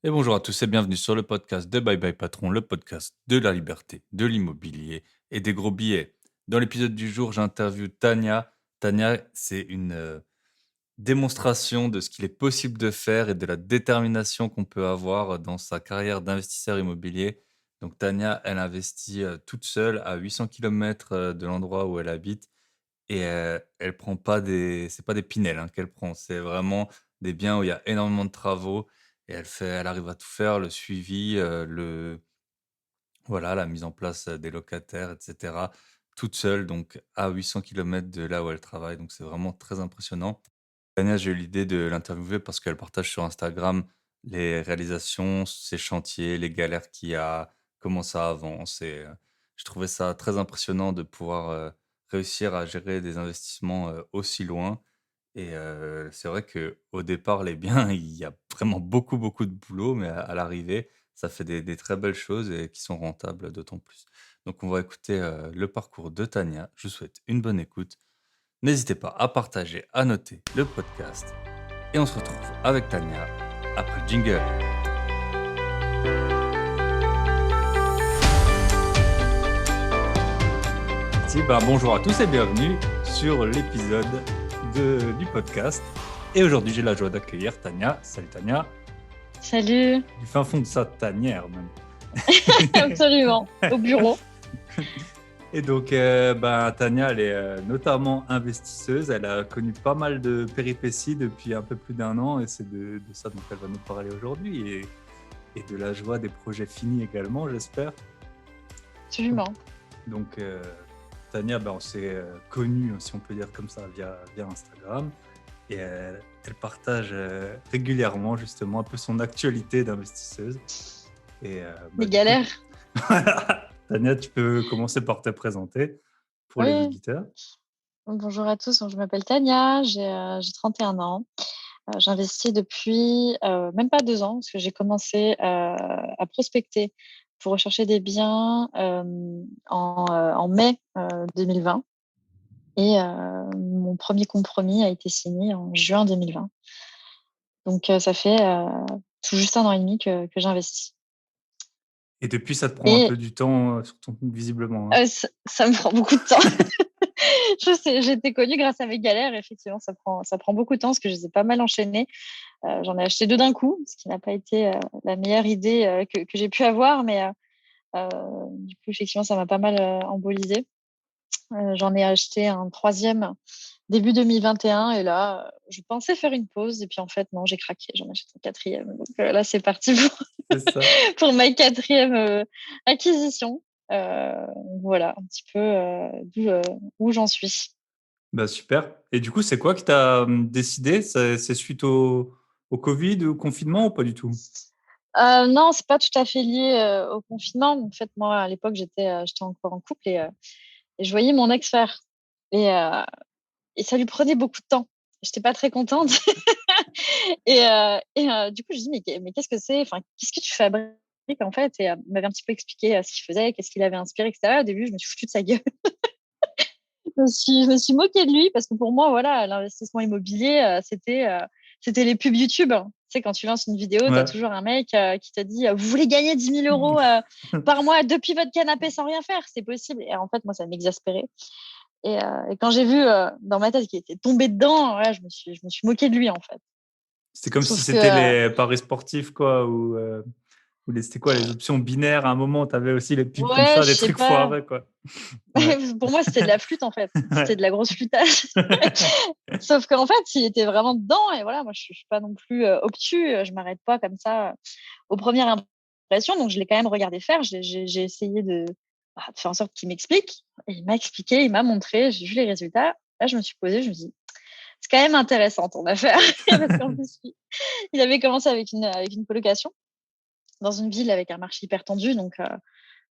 Et bonjour à tous et bienvenue sur le podcast de Bye Bye Patron, le podcast de la liberté, de l'immobilier et des gros billets. Dans l'épisode du jour, j'interviewe Tania. Tania, c'est une démonstration de ce qu'il est possible de faire et de la détermination qu'on peut avoir dans sa carrière d'investisseur immobilier. Donc Tania, elle investit toute seule à 800 km de l'endroit où elle habite et elle prend pas c'est pas des Pinel, hein, qu'elle prend, c'est vraiment des biens où il y a énormément de travaux et elle arrive à tout faire, le suivi, voilà, la mise en place, des locataires et cetera, toute seule, donc à 800 kilomètres de là où elle travaille, donc c'est vraiment très impressionnant. Tania, j'ai eu l'idée de l'interviewer parce qu'elle partage sur Instagram les réalisations, ses chantiers, les galères qu'il y a, comment ça avance et je trouvais ça très impressionnant de pouvoir, réussir à gérer des investissements, aussi loin et c'est vrai qu'au départ, les biens, il y a vraiment beaucoup, beaucoup de boulot, mais à l'arrivée, ça fait des très belles choses et qui sont rentables d'autant plus. Donc on va écouter, le parcours de Tania. Je vous souhaite une bonne écoute. N'hésitez pas à partager, à noter le podcast et on se retrouve avec Tania après le jingle. Bonjour à tous et bienvenue sur l'épisode du podcast. Et aujourd'hui, j'ai la joie d'accueillir Tania. Salut Tania, Salut, du fin fond de sa tanière même. absolument, au bureau. Et donc, Tania, elle est notamment investisseuse. Elle a connu pas mal de péripéties depuis un peu plus d'un an et c'est de ça dont elle va nous parler aujourd'hui et de la joie des projets finis également, j'espère. Absolument. Donc, Tania, on s'est connus, si on peut dire comme ça, via Instagram. Et elle partage régulièrement justement un peu son actualité d'investisseuse. Et, Les du coup, galères. voilà. Tania, tu peux commencer par te présenter pour les Oui, auditeurs. bonjour à tous. Donc, je m'appelle Tania, j'ai 31 ans. J'investis depuis même pas 2 ans, parce que j'ai commencé à prospecter pour rechercher des biens en mai 2020. Et mon premier compromis a été signé en juin 2020. Donc, ça fait tout juste 1 an et demi que j'investis. Et depuis, ça te prend un Et peu du temps, visiblement, hein. ça me prend beaucoup de temps. Je sais, j'ai été connue grâce à mes galères. Effectivement, ça prend beaucoup de temps parce que je les ai pas mal enchaînées. J'en ai acheté 2 d'un coup, ce qui n'a pas été la meilleure idée que j'ai pu avoir. Mais du coup, effectivement, ça m'a pas mal embolisée. J'en ai acheté un troisième début 2021 et là, je pensais faire une pause et puis en fait, non, j'ai craqué. J'en achète un quatrième. Donc là, c'est parti C'est ça. pour ma quatrième acquisition. Voilà un petit peu où j'en suis. Super. Et du coup, c'est quoi qui t'a décidé? C'est suite au Covid, au confinement ou pas du tout? Non, c'est pas tout à fait lié au confinement. En fait, moi, à l'époque, j'étais encore en couple et je voyais mon ex faire. Et, euh, et ça lui prenait beaucoup de temps. J'étais pas très contente. Du coup, je dis, mais qu'est-ce que c'est? Enfin, qu'est-ce que tu fabriques en fait? Et il m'avait un petit peu expliqué ce qu'il faisait, qu'est-ce qu'il avait inspiré, etc. Au début, je me suis foutue de sa gueule. Je me suis moquée de lui parce que pour moi, voilà, l'investissement immobilier, c'était les pubs YouTube. Tu sais, quand tu lances une vidéo, tu as Ouais. toujours un mec qui te dit vous voulez gagner 10 000 euros par mois depuis votre canapé sans rien faire, c'est possible. Et en fait, moi, ça m'exaspérait. Et quand j'ai vu dans ma tête qu'il était tombé dedans, voilà, je me suis moquée de lui en fait. C'était comme si Sauf que c'était les paris sportifs, quoi, ou c'était quoi, les options binaires. À un moment, tu avais aussi les pubs comme ouais, ça, je des sais trucs pas. foireux, quoi. Ouais. Pour moi, c'était de la flûte en fait. C'était Ouais. de la grosse flûtage. Sauf qu'en fait, il était vraiment dedans. Et voilà, moi, je suis pas non plus obtus. Je m'arrête pas comme ça aux premières impressions. Donc, je l'ai quand même regardé faire. J'ai essayé de faire en sorte qu'il m'explique. Et il m'a expliqué, il m'a montré. J'ai vu les résultats. Là, je me suis posée. Je me dis, c'est quand même intéressant ton affaire. Parce qu'en plus, il avait commencé avec une colocation dans une ville avec un marché hyper tendu. Donc,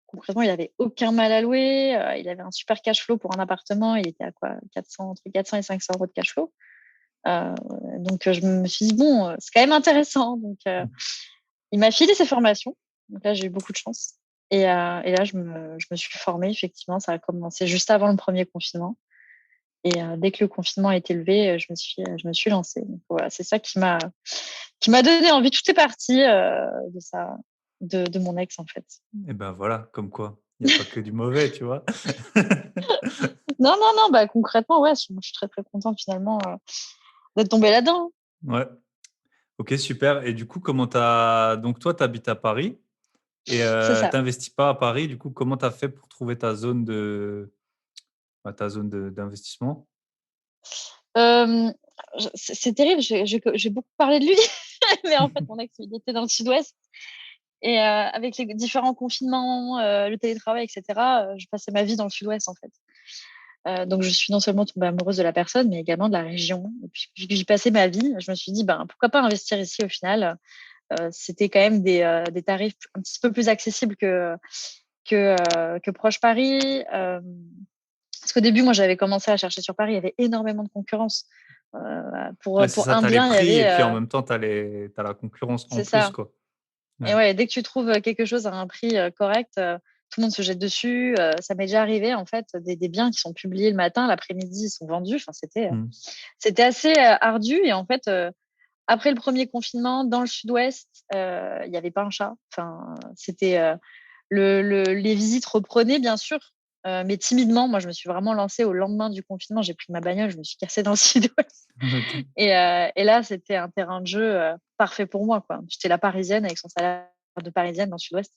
concrètement, il avait aucun mal à louer. Il avait un super cash flow pour un appartement. Il était à quoi 400, entre 400 et 500 euros de cash flow. Euh, donc, je me suis dit, bon, c'est quand même intéressant. Donc, il m'a filé ses formations. Donc là, j'ai eu beaucoup de chance. Et là, je me suis formée, effectivement. Ça a commencé juste avant le premier confinement. Et dès que le confinement a été levé, je me suis lancée. Donc, voilà, c'est ça qui m'a donné envie. Tout est parti de ça, de mon ex, en fait. Et ben voilà, comme quoi, il y a pas que du mauvais, tu vois? Non, non, non, bah, concrètement, ouais, je suis très, très contente finalement d'être tombée là-dedans. Ouais. OK, super et du coup, comment t'as donc toi, tu habites à Paris et C'est ça. tu pas à Paris. Du coup, comment tu as fait pour trouver ta zone de d'investissement? Euh, c'est terrible, j'ai beaucoup parlé de lui, mais en fait, mon ex, il était dans le sud-ouest. Et avec les différents confinements, le télétravail, etc., je passais ma vie dans le sud-ouest, en fait. Donc, je suis non seulement tombée amoureuse de la personne, mais également de la région. Et puis, vu que j'y passais ma vie, je me suis dit, ben, pourquoi pas investir ici au final. C'était quand même des tarifs un petit peu plus accessibles que proche Paris. Parce qu'au début, moi, j'avais commencé à chercher sur Paris, il y avait énormément de concurrence. Ouais, c'est Pour ça, un tu as les bien, il y prix et avait, puis en même temps, tu la concurrence en c'est plus, ça. quoi. Et Ouais. ouais, dès que tu trouves quelque chose à un prix correct, tout le monde se jette dessus. Ça m'est déjà arrivé, en fait, des biens qui sont publiés le matin, l'après-midi, ils sont vendus. Enfin, Mmh. c'était assez ardu. Et en fait, après le premier confinement, dans le sud-ouest, il n'y avait pas un chat. Enfin, c'était les visites reprenaient, bien sûr, mais timidement. Moi, je me suis vraiment lancée au lendemain du confinement. J'ai pris ma bagnole, je me suis cassée dans le sud-ouest. OK. Et là, c'était un terrain de jeu parfait pour moi, quoi. J'étais la parisienne avec son salaire de parisienne dans le sud-ouest.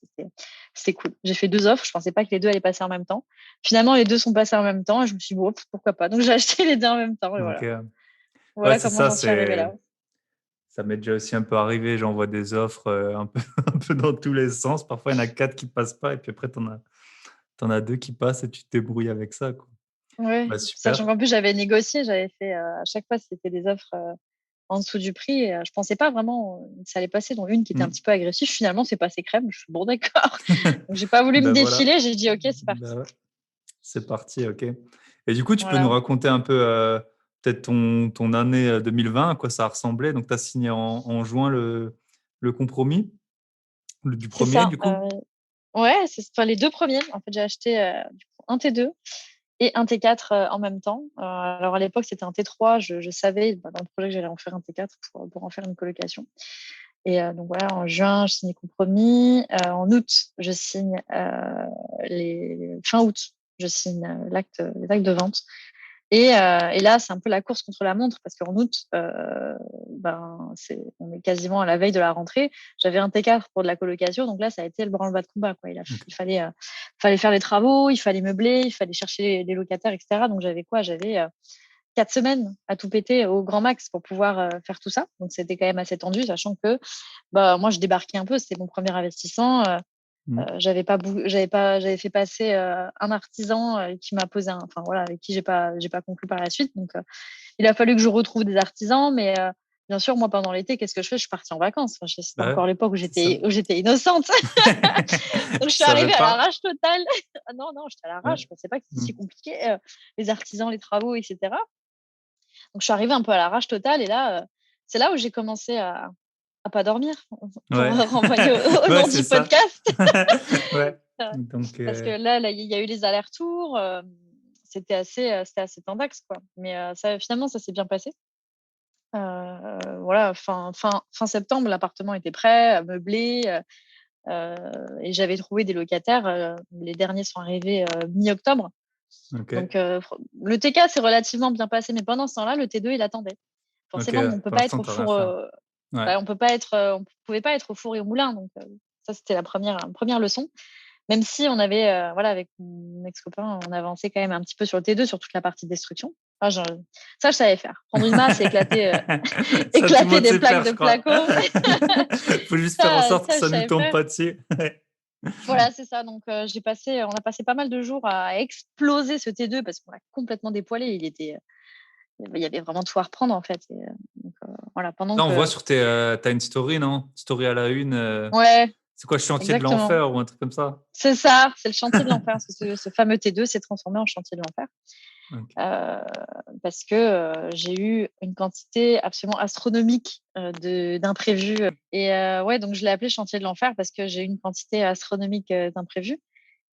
C'était cool. J'ai fait 2 offres. Je pensais pas que les deux allaient passer en même temps. Finalement, les deux sont passés en même temps et je me suis dit, bon, pourquoi pas. Donc, j'ai acheté les deux en même temps et OK, voilà. ouais. Ouais, Voilà c'est comment ça, j'en suis arrivée là. ça m'est déjà aussi un peu arrivé. J'envoie des offres, un peu un peu dans tous les sens. Parfois, il y en a 4 qui passent pas et puis après tu en as 2 qui passent et tu te débrouilles avec ça, quoi. Ouais, Bah, sachant super. qu'en plus, j'avais négocié, j'avais fait à chaque fois, c'était des offres en dessous du prix. Et, je pensais pas vraiment que ça allait passer, dont une qui était un Mmh. petit peu agressive. Finalement, c'est passé crème. Je suis bon, d'accord. Donc, j'ai pas voulu me Ben voilà. défiler. J'ai dit, OK, c'est Bah, parti. ouais, c'est parti, OK et du coup, tu peux nous Voilà. raconter un peu, peut-être ton année, 2020, à quoi ça ressemblait? Donc tu as signé en juin le compromis? Du C'est premier ça. du coup? Ouais, c'est enfin, les deux premiers. En fait, j'ai acheté du coup, un T2 et un T4 en même temps. Alors, à l'époque, c'était un T3. Je savais bah, dans le projet que j'allais en faire un T4 pour en faire une colocation. Et donc voilà, en juin, je signe les compromis. En août, je signe fin août, je signe les actes de vente. Et là, c'est un peu la course contre la montre parce qu'en août, on est quasiment à la veille de la rentrée. J'avais un T4 pour de la colocation, donc là, ça a été le branle-bas de combat, quoi. OK. Il fallait faire les travaux, il fallait meubler, il fallait chercher les locataires, etc. Donc j'avais quoi? J'avais 4 semaines à tout péter au grand max pour pouvoir faire tout ça. Donc c'était quand même assez tendu, sachant que bah, moi, je débarquais un peu. C'était mon premier investissement. Mmh. J'avais fait passer un artisan qui m'a posé enfin voilà, avec qui j'ai pas conclu par la suite. Donc, il a fallu que je retrouve des artisans, mais bien sûr, moi, pendant l'été, qu'est-ce que je fais? Je suis partie en vacances. Enfin, c'était Bah, ouais, encore l'époque où c'est ça. j'étais innocente. Donc, je Tu suis savais arrivée à pas? l'arrache totale. Ah non, non, j'étais à Ouais. l'arrache. Je pensais pas que c'était Mmh. si compliqué, les artisans, les travaux, etc. Donc, je suis arrivée un peu à l'arrache totale. Et là, c'est là où j'ai commencé à pas dormir, pour Ouais. renvoyer au Ouais, nom c'est du ça. podcast. Ouais, Heu, donc Parce que là, il y a eu les allers-retours, c'était assez tendax, quoi. Mais ça finalement, ça s'est bien passé. Voilà, fin septembre, l'appartement était prêt, meublé, et j'avais trouvé des locataires, les derniers sont arrivés, mi-octobre. OK. Donc le T4 s'est relativement bien passé, mais pendant ce temps-là, le T2, il attendait. OK, Forcément, on peut pour pas l'instant, être au tu as rien four, fait. Ouais. on peut pas être, on pouvait pas être au four et au moulin, donc ça, c'était la première leçon. Même si on avait, voilà, avec mon ex-copain, on avançait quand même un petit peu sur le T2, sur toute la partie destruction. Ah, ça, je savais faire. Prendre une masse et Ça, tout le éclater monde des sait plaques faire, de je crois. placo. Faut juste faire en sorte que Ça, je ça nous savais tombe faire. pas dessus. Ouais. Voilà, c'est ça. Donc, on a passé pas mal de jours à exploser ce T2 parce qu'on l'a complètement dépoilé. Il y avait vraiment tout à reprendre, en fait. Et, donc, voilà, pendant Là, on voit que. sur tu une story, non? Story à la une, Ouais, c'est quoi, chantier de exactement. l'enfer ou un truc comme ça? C'est ça, c'est le chantier de l'enfer. Ce fameux T2 s'est transformé en chantier de l'enfer. OK. euh, Parce que j'ai eu une quantité absolument astronomique d'imprévus. Et ouais, donc je l'ai appelé chantier de l'enfer parce que j'ai eu une quantité astronomique d'imprévus.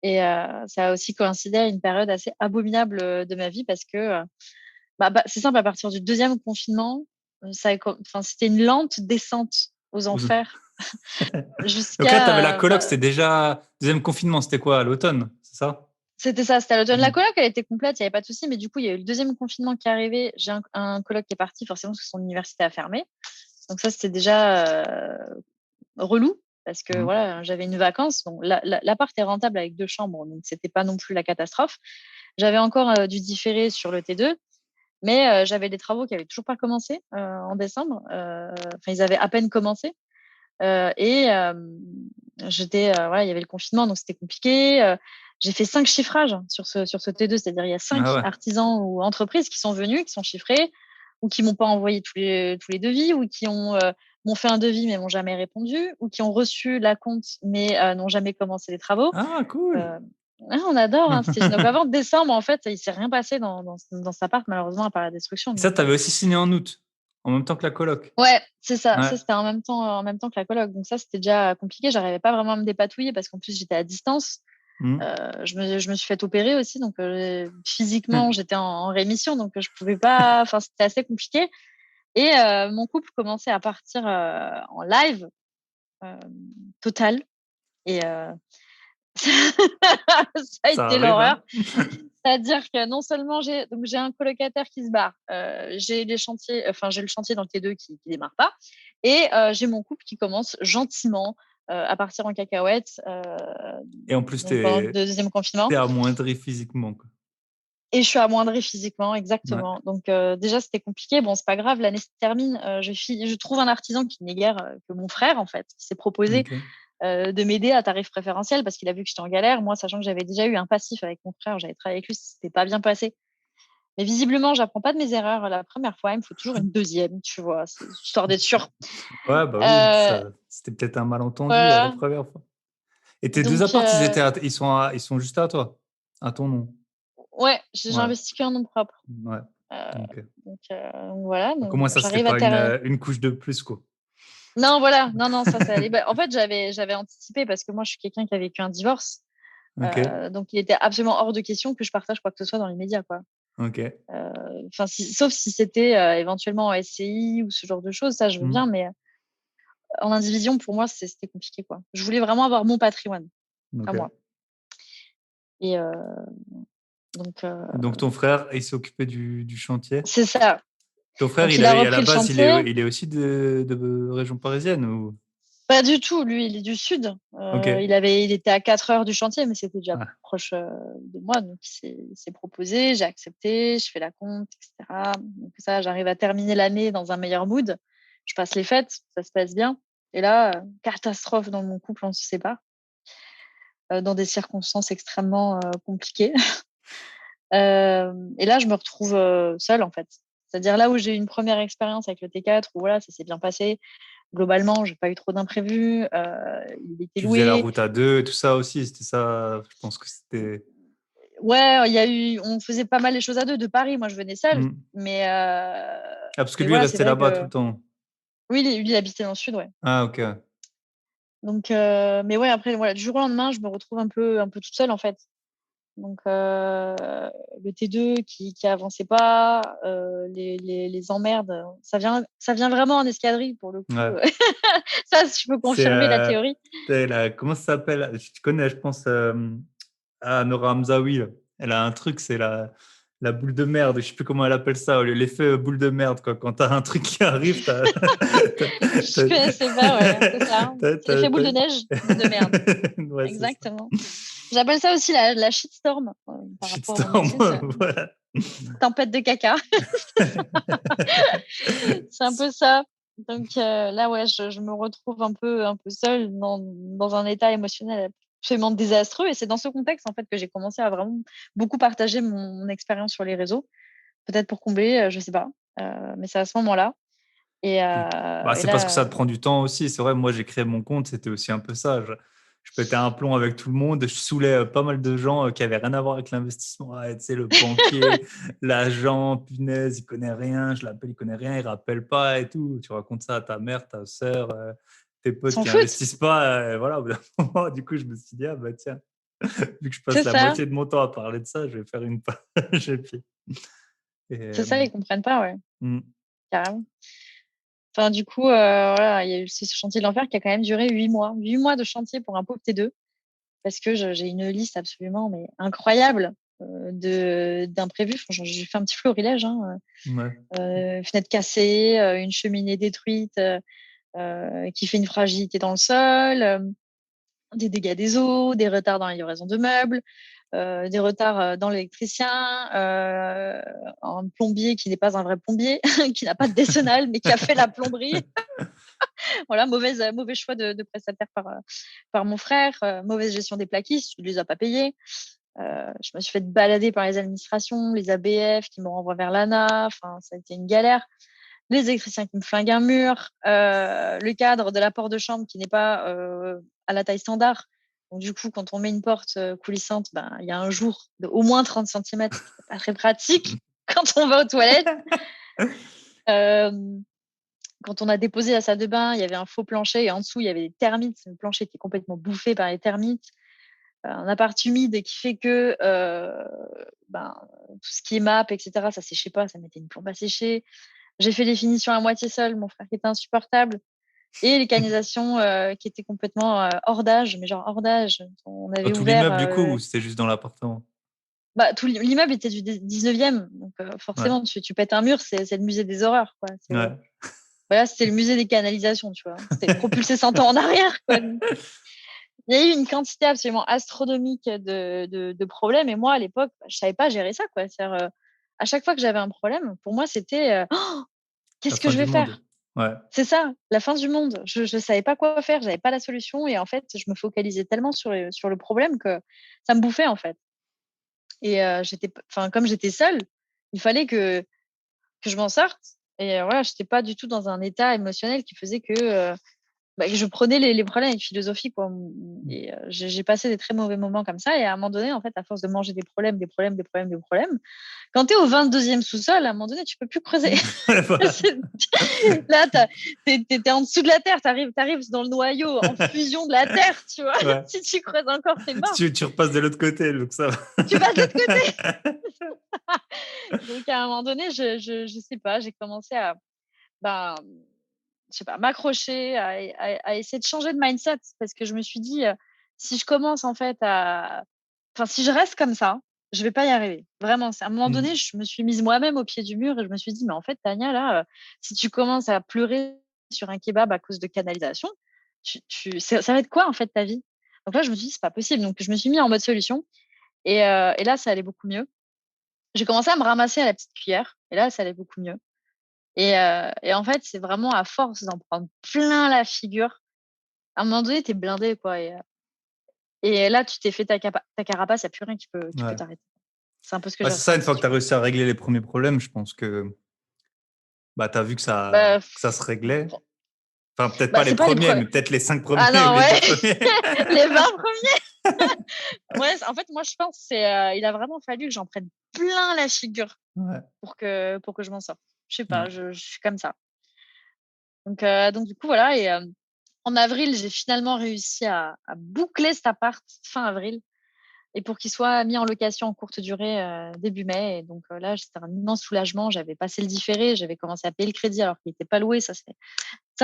Et ça a aussi coïncidé à une période assez abominable de ma vie parce que C'est simple, à partir du deuxième confinement, c'était une lente descente aux enfers Donc là, tu avais la jusqu'à, coloc, c'était déjà deuxième confinement, c'était quoi, à l'automne, c'est ça? c'était ça, c'était à l'automne. La Mhm. coloc, elle était complète, il n'y avait pas de souci, mais du coup, il y a eu le deuxième confinement qui est arrivé. J'ai un coloc qui est parti, forcément, parce que son université a fermé. Donc ça, c'était déjà relou, parce que Mhm. voilà, j'avais une vacance. Donc l'appart est rentable avec 2 chambres, donc c'était pas non plus la catastrophe. J'avais encore dû différer sur le T2, mais j'avais des travaux qui avaient toujours pas commencé en décembre. Enfin, ils avaient à peine commencé. Et voilà, il y avait le confinement, donc c'était compliqué. J'ai fait 5 chiffrages sur ce T2, c'est-à-dire il y a cinq Ah ouais. artisans ou entreprises qui sont venus, qui sont chiffrés, ou qui m'ont pas envoyé tous les devis, ou qui m'ont fait un devis mais m'ont jamais répondu, ou qui ont reçu la compte mais n'ont jamais commencé les travaux. Ah, cool. Euh, on adore, hein. Donc avant décembre, en fait, il s'est rien passé dans cet appart, malheureusement, à part la destruction. Et ça, Donc, tu avais aussi signé en août, en même temps que la coloc. ouais, c'est ça. Ouais. Ça, c'était en même temps que la coloc. Donc ça, c'était déjà compliqué. J'arrivais pas vraiment à me dépatouiller parce qu'en plus, j'étais à distance. Mhm. Je me suis fait opérer aussi. Donc physiquement, j'étais en rémission. Donc je pouvais pas. Enfin, c'était assez compliqué. Et mon couple commençait à partir en live euh, total. Et ça a Ça été arrive, l'horreur. hein. C'est-à-dire que non seulement j'ai un colocataire qui se barre, j'ai les chantiers, enfin j'ai le chantier dans le T2 qui démarre pas, et j'ai mon couple qui commence gentiment à partir en cacahuète, Et en plus, donc pendant le deuxième confinement. t'es amoindri physiquement, quoi. Et je suis amoindrie physiquement, Ouais. exactement. Donc déjà c'était compliqué. Bon, c'est pas grave, l'année se termine. Je trouve un artisan qui n'est guère que mon frère en fait, qui s'est proposé Ok. de m'aider à tarif préférentiel parce qu'il a vu que j'étais en galère. Moi, sachant que j'avais déjà eu un passif avec mon frère, j'avais travaillé avec lui, c'était pas bien passé. Mais visiblement, j'apprends pas de mes erreurs la première fois. Il me faut toujours une deuxième, tu vois, c'est histoire d'être sûr. Ouais, bah oui, Euh, c'était peut-être un malentendu à la voilà. première fois. Et tes deux Donc, apparts, ils sont juste à toi, à ton nom. ouais, j'ai Ouais. investi qu'un nom propre. Ouais. Euh, Ok. donc voilà, Donc au donc moins, ça serait j'arrive à pas terre. une couche de plus, quoi. Non, voilà, non, non, ça allait. En fait, j'avais anticipé parce que moi, je suis quelqu'un qui a vécu un divorce. Ok. Donc, il était absolument hors de question que je partage quoi que ce soit dans les médias, quoi. Ok. Enfin, sauf si c'était éventuellement en SCI ou ce genre de choses, ça je veux bien, Hmm. mais en indivision, pour moi, c'était compliqué, quoi. Je voulais vraiment avoir mon patrimoine à Ok. moi. Et donc, Et donc ton frère, il s'est occupé du chantier. c'est ça. Ton frère, Donc, il a à la repris le base, chantier. il est aussi de région parisienne ou? Pas du tout. Lui, il est du sud. Ok. Il était à 4 heures du chantier, mais c'était déjà Ah, proche de moi. Donc, il s'est proposé. J'ai accepté. Je fais la compte, etc. Donc, ça, j'arrive à terminer l'année dans un meilleur mood. Je passe les fêtes. Ça se passe bien. Et là, catastrophe dans mon couple, on se sépare dans des circonstances extrêmement compliquées. Et là, je me retrouve seule, en fait. C'est-à-dire là où j'ai eu une première expérience avec le T4, où voilà, ça s'est bien passé. Globalement, j'ai pas eu trop d'imprévus. Il était tu faisais la loué. route à deux et tout ça aussi. C'était ça. Je pense que c'était. Ouais, on faisait pas mal les choses à deux. De Paris, moi, je venais seule. Hmm. Mais, Ah, parce que mais lui, il voilà, c'est restait vrai là-bas tout que le temps. oui, il habitait dans le sud, ouais. Ah, ok. Donc, mais ouais, après, voilà, du jour au lendemain, je me retrouve un peu toute seule, en fait. Donc, le T2 qui avançait pas, les emmerdes, ça vient vraiment en escadrille pour le coup. Ouais. Ça, je peux C'est confirmer la théorie. comment ça s'appelle? Tu connais, je pense, Nora Hamzaoui. Là. Elle a un truc, c'est la boule de merde. Je sais plus comment elle appelle ça. L'effet boule de merde, quoi. Quand t'as un truc qui arrive, t'as, Je connaissais pas, ouais, c'est ça. C'est l'effet boule de neige, boule de merde. Ouais, c'est ça. Exactement. J'appelle ça aussi la shitstorm par rapport au Shitstorm, métier. voilà. Tempête de caca. C'est un peu ça. Donc là, ouais, je me retrouve un peu seule dans un état émotionnel absolument désastreux. Et c'est dans ce contexte, en fait, que j'ai commencé à vraiment beaucoup partager mon expérience sur les réseaux. Peut-être pour combler, je sais pas. Mais c'est à ce moment-là. Et, Bah, et c'est parce que ça là, te prend du temps aussi. C'est vrai, moi, j'ai créé mon compte, c'était aussi un peu ça. Je pétais un plomb avec tout le monde. Je saoulais pas mal de gens qui avaient rien à voir avec l'investissement. Ouais, tu sais, le banquier, l'agent, punaise, il connaît rien. Je l'appelle, il connaît rien, il rappelle pas et tout. Tu racontes ça à ta mère, ta sœur, tes potes s'en qui foutent. investissent pas. Voilà, au bout d'un moment, du coup, je me suis dit, ah bah tiens, vu que je passe C'est la ça. moitié de mon temps à parler de ça, je vais faire une page. Et puis, et C'est ça, ils comprennent pas, ouais, mmh, carrément. Enfin, du coup, voilà, il y a eu ce chantier de l'enfer qui a quand même duré 8 mois. 8 mois de chantier pour un pauvre T2 parce que j'ai une liste absolument mais incroyable, de d'imprévus. Franchement, j'ai fait un petit florilège, hein, ouais. fenêtre cassée, une cheminée détruite, qui fait une fragilité dans le sol, des dégâts des eaux, des retards dans la livraison de meubles, des retards dans l'électricien, un plombier qui n'est pas un vrai plombier, qui n'a pas de décennale, mais qui a fait la plomberie. Voilà, mauvais choix de prestataire par mon frère, mauvaise gestion des plaquistes, il les a pas payés. Je me suis fait balader par les administrations, les ABF qui me renvoient vers l'ANA. Enfin, ça a été une galère. Les électriciens qui me flinguent un mur, le cadre de la porte de chambre qui n'est pas à la taille standard. Donc, du coup, quand on met une porte coulissante, ben, il y a un jour de au moins 30 centimètres, ce qui n'est pas très pratique quand on va aux toilettes. Euh, Quand on a déposé la salle de bain, il y avait un faux plancher et en dessous, il y avait des termites. Le plancher était complètement bouffé par les termites. Un appart humide qui fait que ben, tout ce qui est map, etc., ça séchait pas, ça mettait une plombe à sécher. J'ai fait les finitions à moitié seule, mon frère qui était insupportable. Et les canalisations qui étaient complètement hors d'âge, mais genre hors d'âge. On Dans avait tout ouvert. l'immeuble du coup ou c'était juste dans l'appartement? Bah, tout l'immeuble était du 19e, donc Ouais, forcément, tu pètes un mur, c'est le musée des horreurs, quoi. ouais. Voilà, c'était le musée des canalisations, tu vois. C'était propulsé 100 ans en arrière, quoi. Donc, il y a eu une quantité absolument astronomique de problèmes. Et moi, à l'époque, je savais pas gérer ça, quoi. C'est-à-dire, à chaque fois que j'avais un problème, pour moi, c'était oh, La qu'est-ce que fin je du vais monde. faire? Ouais. C'est ça, la fin du monde. Je savais pas quoi faire, j'avais pas la solution. Et en fait, je me focalisais tellement sur le problème que ça me bouffait, en fait. Et enfin, comme j'étais seule, il fallait que je m'en sorte. Et voilà, j'étais pas du tout dans un état émotionnel qui faisait que bah, je prenais les problèmes avec philosophie, quoi. Et j'ai passé des très mauvais moments comme ça. Et à un moment donné, en fait, à force de manger des problèmes, des problèmes, des problèmes, des problèmes, quand tu es au 22e sous-sol, à un moment donné, tu peux plus creuser. Ouais, voilà. Là, t'es en dessous de la terre, t'arrives dans le noyau en fusion de la terre, tu vois. Ouais. Si tu creuses encore, t'es Si mort. tu repasses de l'autre côté, donc ça va. Tu passes de l'autre côté. Donc, à un moment donné, je sais pas, j'ai commencé à, ben, je sais pas, m'accrocher, à essayer de changer de mindset parce que je me suis dit, si je commence en fait enfin, si je reste comme ça, je vais pas y arriver. Vraiment, c'est à un moment Mmh. donné, je me suis mise moi-même au pied du mur et je me suis dit: «Mais en fait, Tania, là, si tu commences à pleurer sur un kebab à cause de canalisation, ça va être quoi en fait ta vie?» Donc là, je me suis dit: «C'est pas possible». Donc je me suis mis en mode solution et là, ça allait beaucoup mieux. J'ai commencé à me ramasser à la petite cuillère et là, ça allait beaucoup mieux. Et en fait, c'est vraiment à force d'en prendre plein la figure, à un moment donné, tu es blindé, quoi. Et là, tu t'es fait ta carapace, il y a plus rien qui peut Ouais. t'arrêter. C'est un peu ce que Ouais, j'ai c'est ça, une ressenti, fois que tu tu as vois? réussi à régler les premiers problèmes, je pense que, bah, tu as vu Bah, que ça se réglait. Enfin, peut-être pas les c'est pas les premiers, pre mais peut-être les 5 premiers ah ou non, les 2 ouais, premiers. les 20 premiers. Ouais, en fait, moi, je pense c'est, il a vraiment fallu que j'en prenne plein la figure Ouais, pour que je m'en sorte. Je sais pas, ouais. je suis comme ça. Donc du coup, voilà. Et en avril, j'ai finalement réussi à boucler cet appart fin avril. Et pour qu'il soit mis en location en courte durée début mai. Et donc là, c'était un immense soulagement. J'avais passé le différé, j'avais commencé à payer le crédit alors qu'il n'était pas loué. Ça